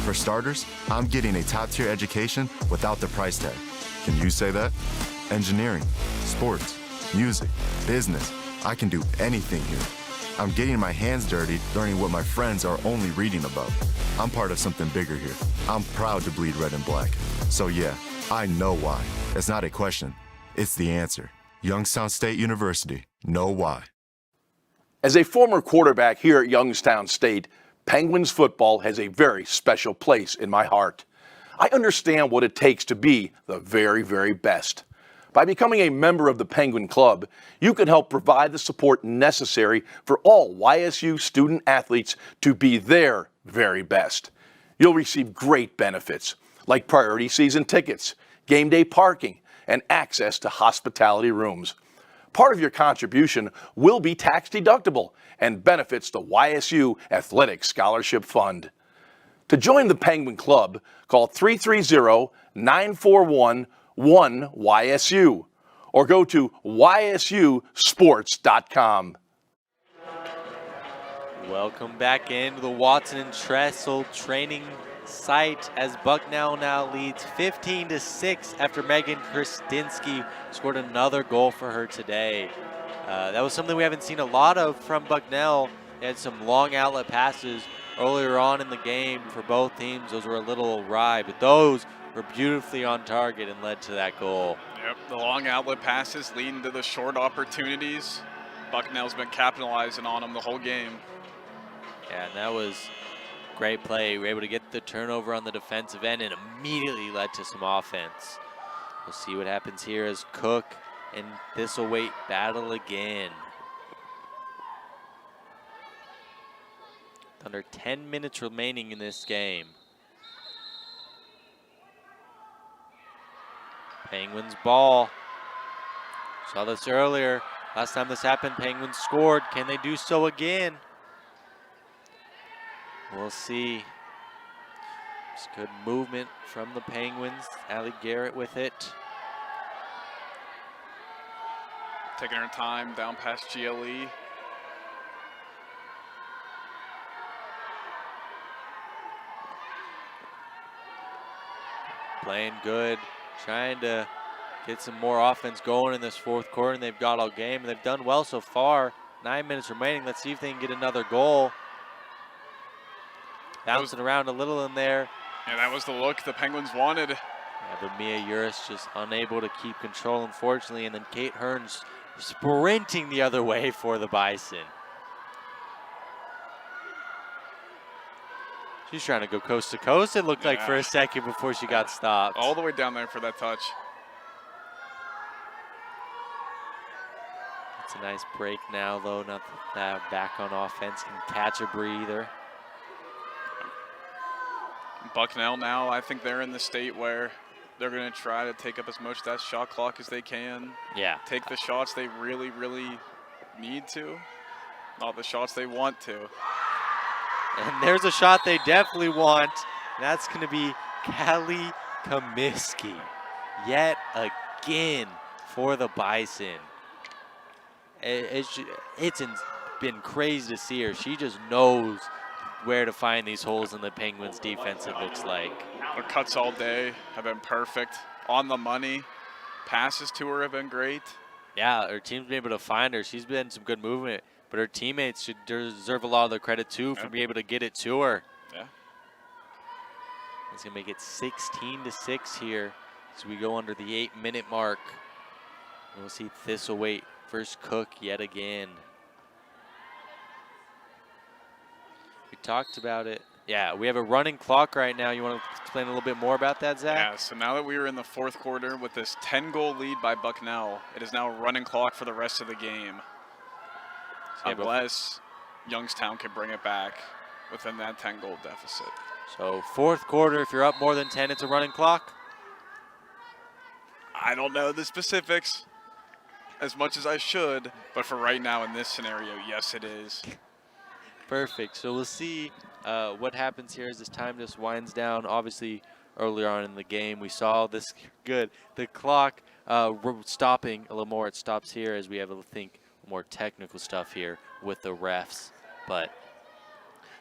For starters, I'm getting a top-tier education without the price tag. Can you say that? Engineering, sports, music, business. I can do anything here. I'm getting my hands dirty, learning what my friends are only reading about. I'm part of something bigger here. I'm proud to bleed red and black. So yeah, I know why. It's not a question, it's the answer. Youngstown State University, know why. As a former quarterback here at Youngstown State, Penguins football has a very special place in my heart. I understand what it takes to be the very, very best. By becoming a member of the Penguin Club, you can help provide the support necessary for all YSU student athletes to be their very best. You'll receive great benefits, like priority season tickets, game day parking, and access to hospitality rooms. Part of your contribution will be tax deductible and benefits the YSU Athletic Scholarship Fund. To join the Penguin Club, call 330-941-1YSU or go to ysusports.com. Welcome back into the Watson and Tressel training site as Bucknell now leads 15-6 after Megan Krasinski scored another goal for her today. That was something we haven't seen a lot of from Bucknell. They had some long outlet passes earlier on in the game for both teams. Those were a little awry, but those were beautifully on target and led to that goal. Yep, the long outlet passes leading to the short opportunities. Bucknell's been capitalizing on them the whole game. Yeah, and that was great play. We were able to get the turnover on the defensive end and immediately led to some offense. We'll see what happens here as Cook and Thistlethwaite battle again. Under 10 minutes remaining in this game. Penguins ball. Saw this earlier. Last time this happened, Penguins scored. Can they do so again? We'll see. It's good movement from the Penguins. Allie Garrett with it. Taking her time down past GLE. Playing good, trying to get some more offense going in this fourth quarter, and they've got all game, and they've done well so far. 9 minutes remaining. Let's see if they can get another goal. Bouncing around a little in there. Yeah, that was the look the Penguins wanted. Yeah, but Mia Uris just unable to keep control, unfortunately, and then Kate Hearns sprinting the other way for the Bison. She's trying to go coast to coast, it looked like, for a second before she got stopped. All the way down there for that touch. It's a nice break now, though. Not that back on offense can catch a breather. Bucknell now, I think they're in the state where they're going to try to take up as much of that shot clock as they can. Yeah. Take the shots they really, really need to. Not the shots they want to. And there's a shot they definitely want. That's going to be Callie Comiskey. Yet again for the Bison. It's been crazy to see her. She just knows where to find these holes in the Penguins' defense, it looks like. Her cuts all day have been perfect. On the money. Passes to her have been great. Yeah, her team's been able to find her. She's been some good movement, but her teammates should deserve a lot of the credit too for being able to get it to her. Yeah. It's gonna make it 16-6 here as we go under the 8-minute mark. We'll see Thistlethwaite versus Cook yet again. We talked about it. Yeah, we have a running clock right now. You want to explain a little bit more about that, Zach? Yeah, so now that we are in the fourth quarter with this 10-goal lead by Bucknell, it is now a running clock for the rest of the game. Unless Youngstown can bring it back within that 10-goal deficit. So fourth quarter, if you're up more than 10, it's a running clock? I don't know the specifics as much as I should, but for right now in this scenario, yes, it is. Perfect. So we'll see what happens here as this time just winds down. Obviously, earlier on in the game, we saw this good. The clock stopping a little more. It stops here as we have, I think, more technical stuff here with the refs. But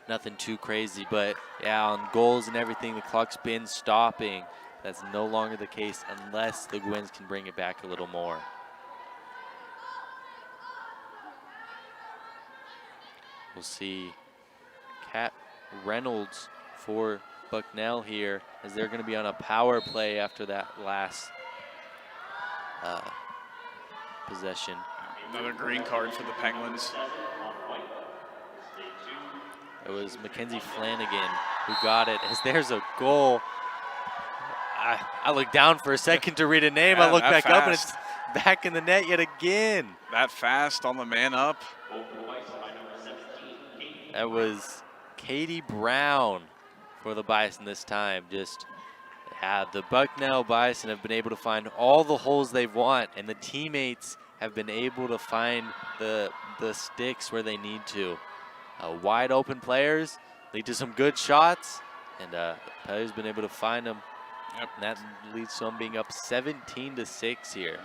nothing too crazy. But, yeah, on goals and everything, the clock's been stopping. That's no longer the case unless the Gwens can bring it back a little more. We'll see Kat Reynolds for Bucknell here as they're going to be on a power play after that last possession. Another green card for the Penguins. It was Mackenzie Flanagan who got it as there's a goal. I looked down for a second to read a name. Yeah, I look back up and it's fast. back in the net yet again. That fast on the man up. That was Katie Brown for the Bison this time. Just The Bucknell Bison have been able to find all the holes they want, and the teammates have been able to find the sticks where they need to. Wide open players lead to some good shots, and players been able to find them. Yep. And that leads to them being up 17-6 here.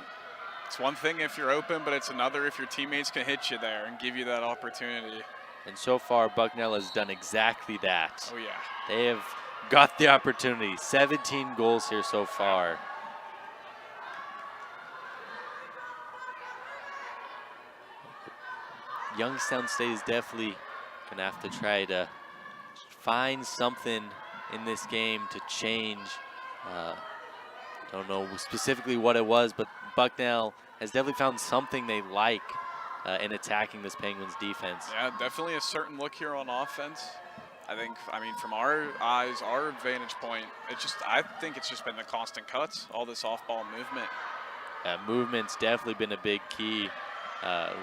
It's one thing if you're open, but it's another if your teammates can hit you there and give you that opportunity. And so far, Bucknell has done exactly that. Oh, yeah. They have got the opportunity. 17 goals here so far. Youngstown State is definitely going to have to try to find something in this game to change. Don't know specifically what it was, but Bucknell has definitely found something they like in attacking this Penguins defense. Yeah, definitely a certain look here on offense. I mean, from our eyes, our vantage point, I think it's just been the constant cuts, all this off-ball movement. Movement's definitely been a big key.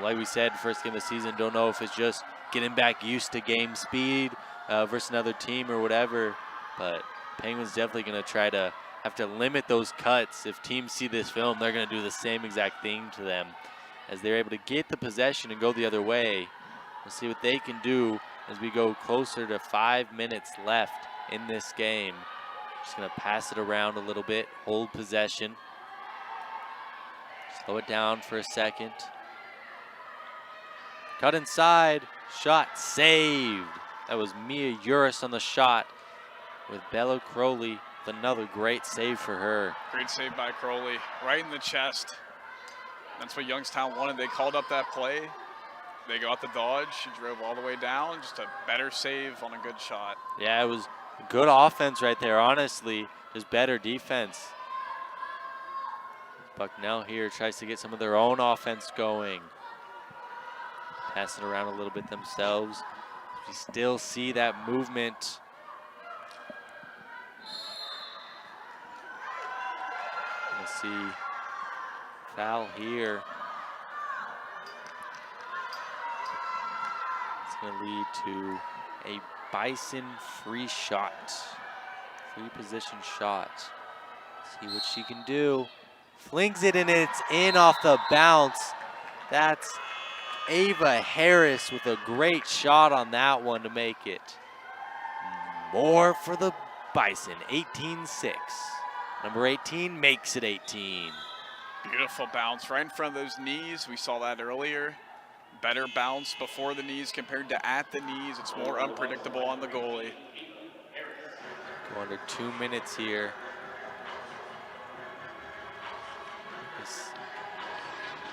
Like we said, first game of the season, don't know if it's just getting back used to game speed versus another team or whatever, but Penguins definitely going to try to have to limit those cuts. If teams see this film, they're going to do the same exact thing to them. As they're able to get the possession and go the other way, we'll see what they can do as we go closer to 5 minutes left in this game. Just going to pass it around a little bit, hold possession. Slow it down for a second. Cut inside, shot saved. That was Mia Uris on the shot with Bella Crowley with another great save for her. Great save by Crowley, right in the chest. That's what Youngstown wanted. They called up that play. They got the dodge. She drove all the way down. Just a better save on a good shot. Yeah, it was good offense right there, honestly. Just better defense. Bucknell here tries to get some of their own offense going. Pass it around a little bit themselves. You still see that movement. We'll see foul here. It's going to lead to a Bison free shot. Free position shot. See what she can do. Flings it and it's in off the bounce. That's Ava Harris with a great shot on that one to make it. More for the Bison, 18-6. Number 18 makes it 18. Beautiful bounce right in front of those knees. We saw that earlier. Better bounce before the knees compared to at the knees. It's more unpredictable on the goalie. Go under 2 minutes here.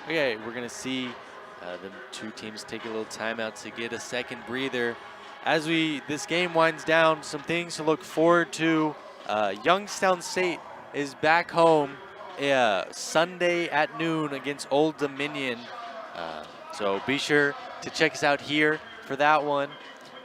Okay, we're gonna see the two teams take a little timeout to get a second breather. As this game winds down, some things to look forward to. Youngstown State is back home Sunday at noon against Old Dominion. So be sure to check us out here for that one.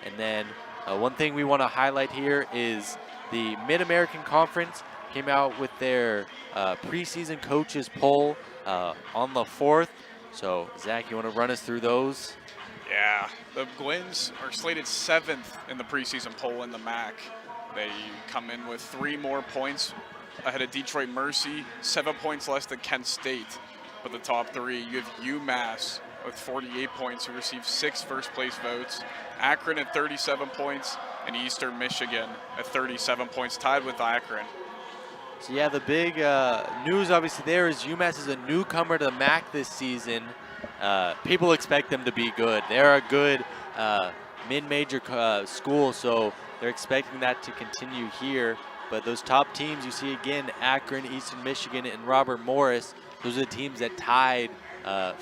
And then one thing we want to highlight here is the Mid-American Conference came out with their preseason coaches poll on the 4th. So, Zach, you want to run us through those? Yeah, the Gwins are slated 7th in the preseason poll in the MAC. They come in with 3 more points ahead of Detroit Mercy, 7 points less than Kent State. But the top 3, you have UMass with 48 points, who received 6 first-place votes, Akron at 37 points, and Eastern Michigan at 37 points, tied with Akron. So yeah, the big news obviously there is UMass is a newcomer to the MAC this season. People expect them to be good. They're a good mid-major school, so they're expecting that to continue here. But those top teams you see again, Akron, Eastern Michigan, and Robert Morris, those are the teams that tied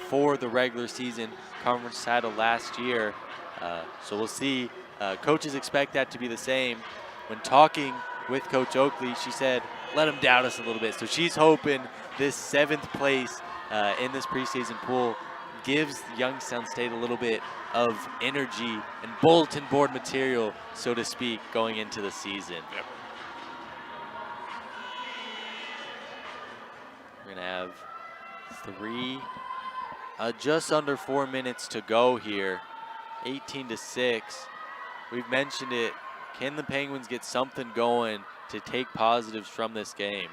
for the regular season conference title last year. So we'll see. Coaches expect that to be the same. When talking with Coach Oakley, she said, let them doubt us a little bit. So she's hoping this 7th place in this preseason pool gives Youngstown State a little bit of energy and bulletin board material, so to speak, going into the season. Yep. We're going to have just under 4 minutes to go here. 18-6. We've mentioned it can the Penguins get something going to take positives from this game?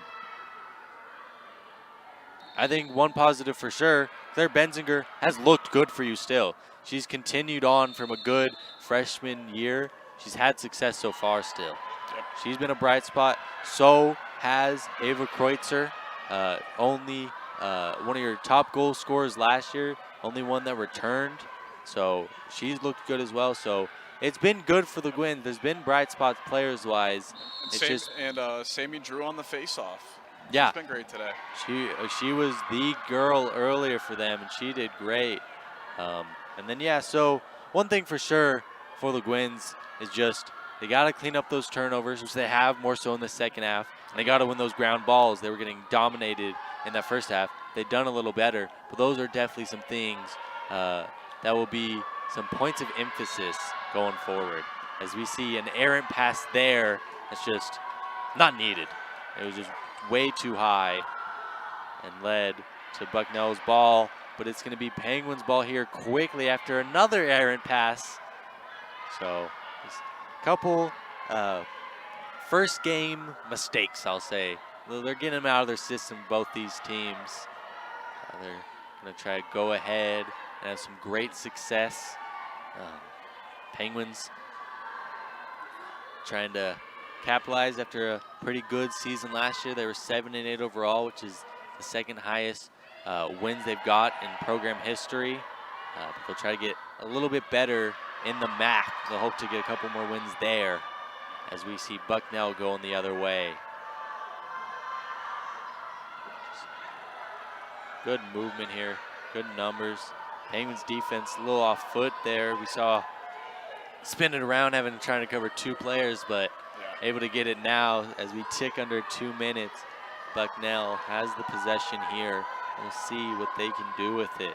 I think one positive for sure, Claire Benzinger has looked good for you still. She's continued on from a good freshman year. She's had success so far still. Yep. She's been a bright spot. So has Ava Kreutzer, only one of your top goal scorers last year, only one that returned. So she's looked good as well. So it's been good for the Gwynns. There's been bright spots players-wise. Sammy Drew on the face-off. Yeah. She's been great today. She was the girl earlier for them, and she did great. And then, yeah, so one thing for sure for the Gwynns is just they got to clean up those turnovers, which they have more so in the second half. And they got to win those ground balls. They were getting dominated in that first half. They've done a little better, but those are definitely some things that will be some points of emphasis going forward. As we see an errant pass there that's just not needed. It was just way too high and led to Bucknell's ball, but it's going to be Penguins' ball here quickly after another errant pass. So just a couple first game mistakes, I'll say. They're getting them out of their system, both these teams. They're going to try to go ahead and have some great success. Penguins trying to capitalize after a pretty good season last year. They were 7-8 overall, which is the second highest wins they've got in program history. They'll try to get a little bit better in the MAC. They'll hope to get a couple more wins there as we see Bucknell going the other way. Good movement here, good numbers. Penguins defense a little off foot there. We saw spin it around, trying to cover two players, but able to get it now as we tick under 2 minutes. Bucknell has the possession here. We'll see what they can do with it.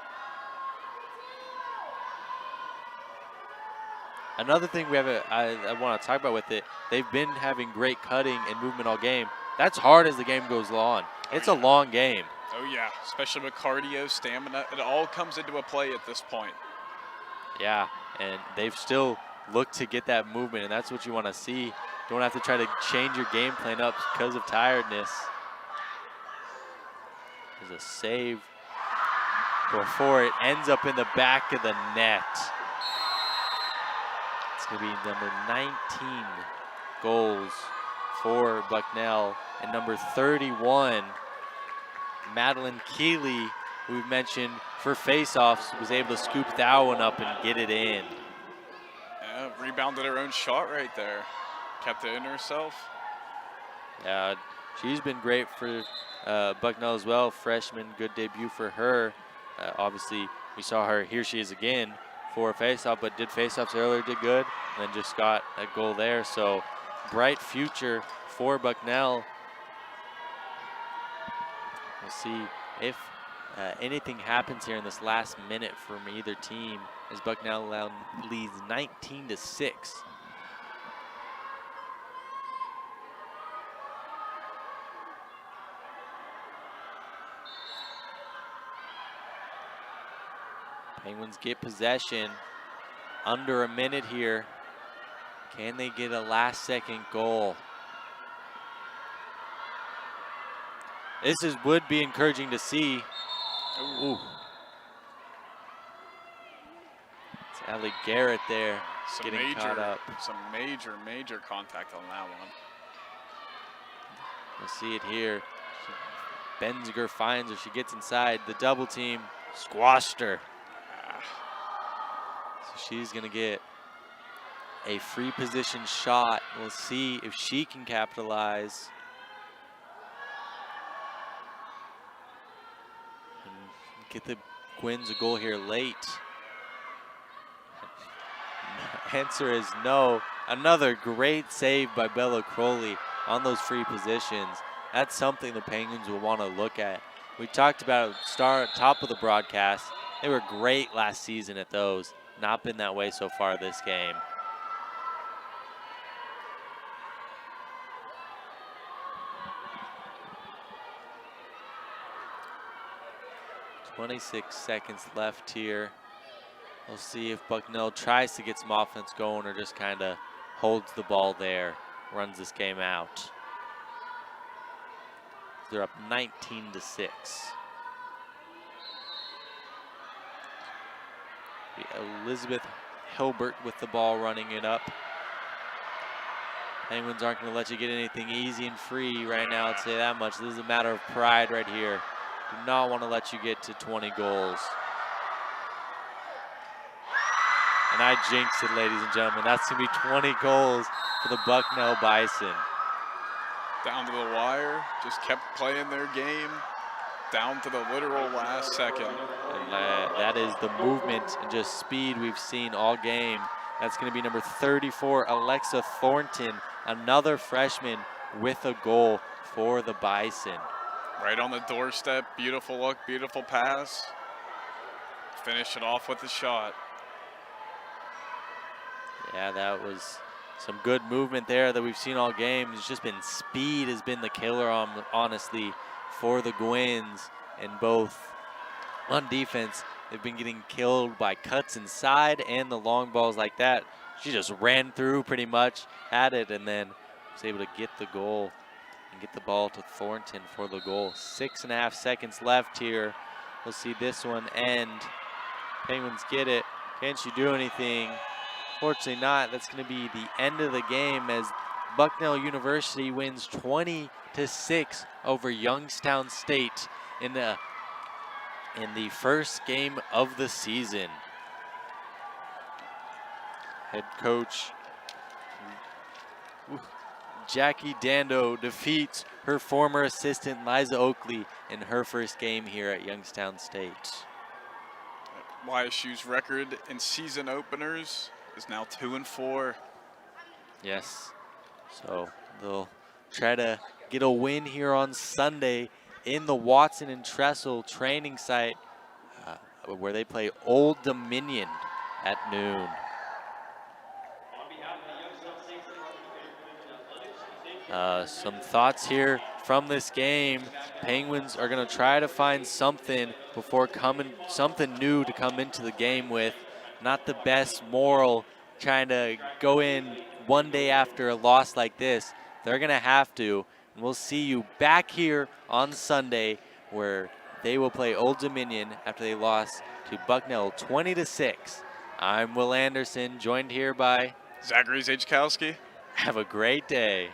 Another thing I want to talk about with it, they've been having great cutting and movement all game. That's hard as the game goes on. It's a long game. Oh yeah, especially with cardio, stamina. It all comes into a play at this point. Yeah, and they've still looked to get that movement, and that's what you want to see. Don't have to try to change your game plan up because of tiredness. There's a save before it ends up in the back of the net. It's going to be number 19 goals for Bucknell, and number 31, Madeline Keeley, who we've mentioned for faceoffs, was able to scoop that one up and get it in. Yeah, rebounded her own shot right there. Kept it in herself. Yeah, she's been great for Bucknell as well. Freshman, good debut for her. Obviously, we saw her, here she is again for a faceoff, but did faceoffs earlier, did good, and then just got a goal there. So bright future for Bucknell. We'll see if anything happens here in this last minute from either team, as Bucknell leads 19-6. Penguins get possession. Under a minute here. Can they get a last-second goal? This would be encouraging to see. Ooh. It's Allie Garrett there getting caught up. Some major contact on that one. We'll see it here. Benziger finds her. She gets inside. The double team squashed her. So she's going to get a free position shot. We'll see if she can capitalize. And get the Gwynns a goal here late. Answer is no. Another great save by Bella Crowley on those free positions. That's something the Penguins will want to look at. We talked about top of the broadcast. They were great last season at those. Not been that way so far this game. "26 seconds left here. We'll see if Bucknell tries to get some offense going or just kind of holds the ball there, runs this game out. They're up 19-6. Elizabeth Hilbert with the ball running it up. Penguins aren't going to let you get anything easy and free right now, I'd say that much. This is a matter of pride right here. Do not want to let you get to 20 goals. And I jinxed it, ladies and gentlemen. That's going to be 20 goals for the Bucknell Bison. Down to the wire, just kept playing their game down to the literal last second. And that is the movement and just speed we've seen all game. That's going to be number 34, Alexa Thornton, another freshman with a goal for the Bison. Right on the doorstep, beautiful look, beautiful pass. Finish it off with a shot. Yeah, that was some good movement there that we've seen all game. It's just been speed has been the killer, honestly, for the Gwins. And both on defense, they've been getting killed by cuts inside and the long balls like that. She just ran through pretty much, had it, and then was able to get the goal and get the ball to Thornton for the goal. 6.5 seconds left here. We'll see this one end. Penguins get it. Can she do anything? Fortunately not. That's going to be the end of the game as Bucknell University wins 20-6 over Youngstown State in the first game of the season. Head coach Jackie Dando defeats her former assistant Liza Oakley in her first game here at Youngstown State. YSU's record in season openers is now 2-4. Yes, so they'll try to get a win here on Sunday in the Watson and Tressel training site where they play Old Dominion at noon. Some thoughts here from this game. Penguins are going to try to find something something new to come into the game with. Not the best moral trying to go in one day after a loss like this. They're going to have to. And we'll see you back here on Sunday where they will play Old Dominion after they lost to Bucknell 20-6. I'm Will Anderson, joined here by Zachary Zajkowski. Have a great day.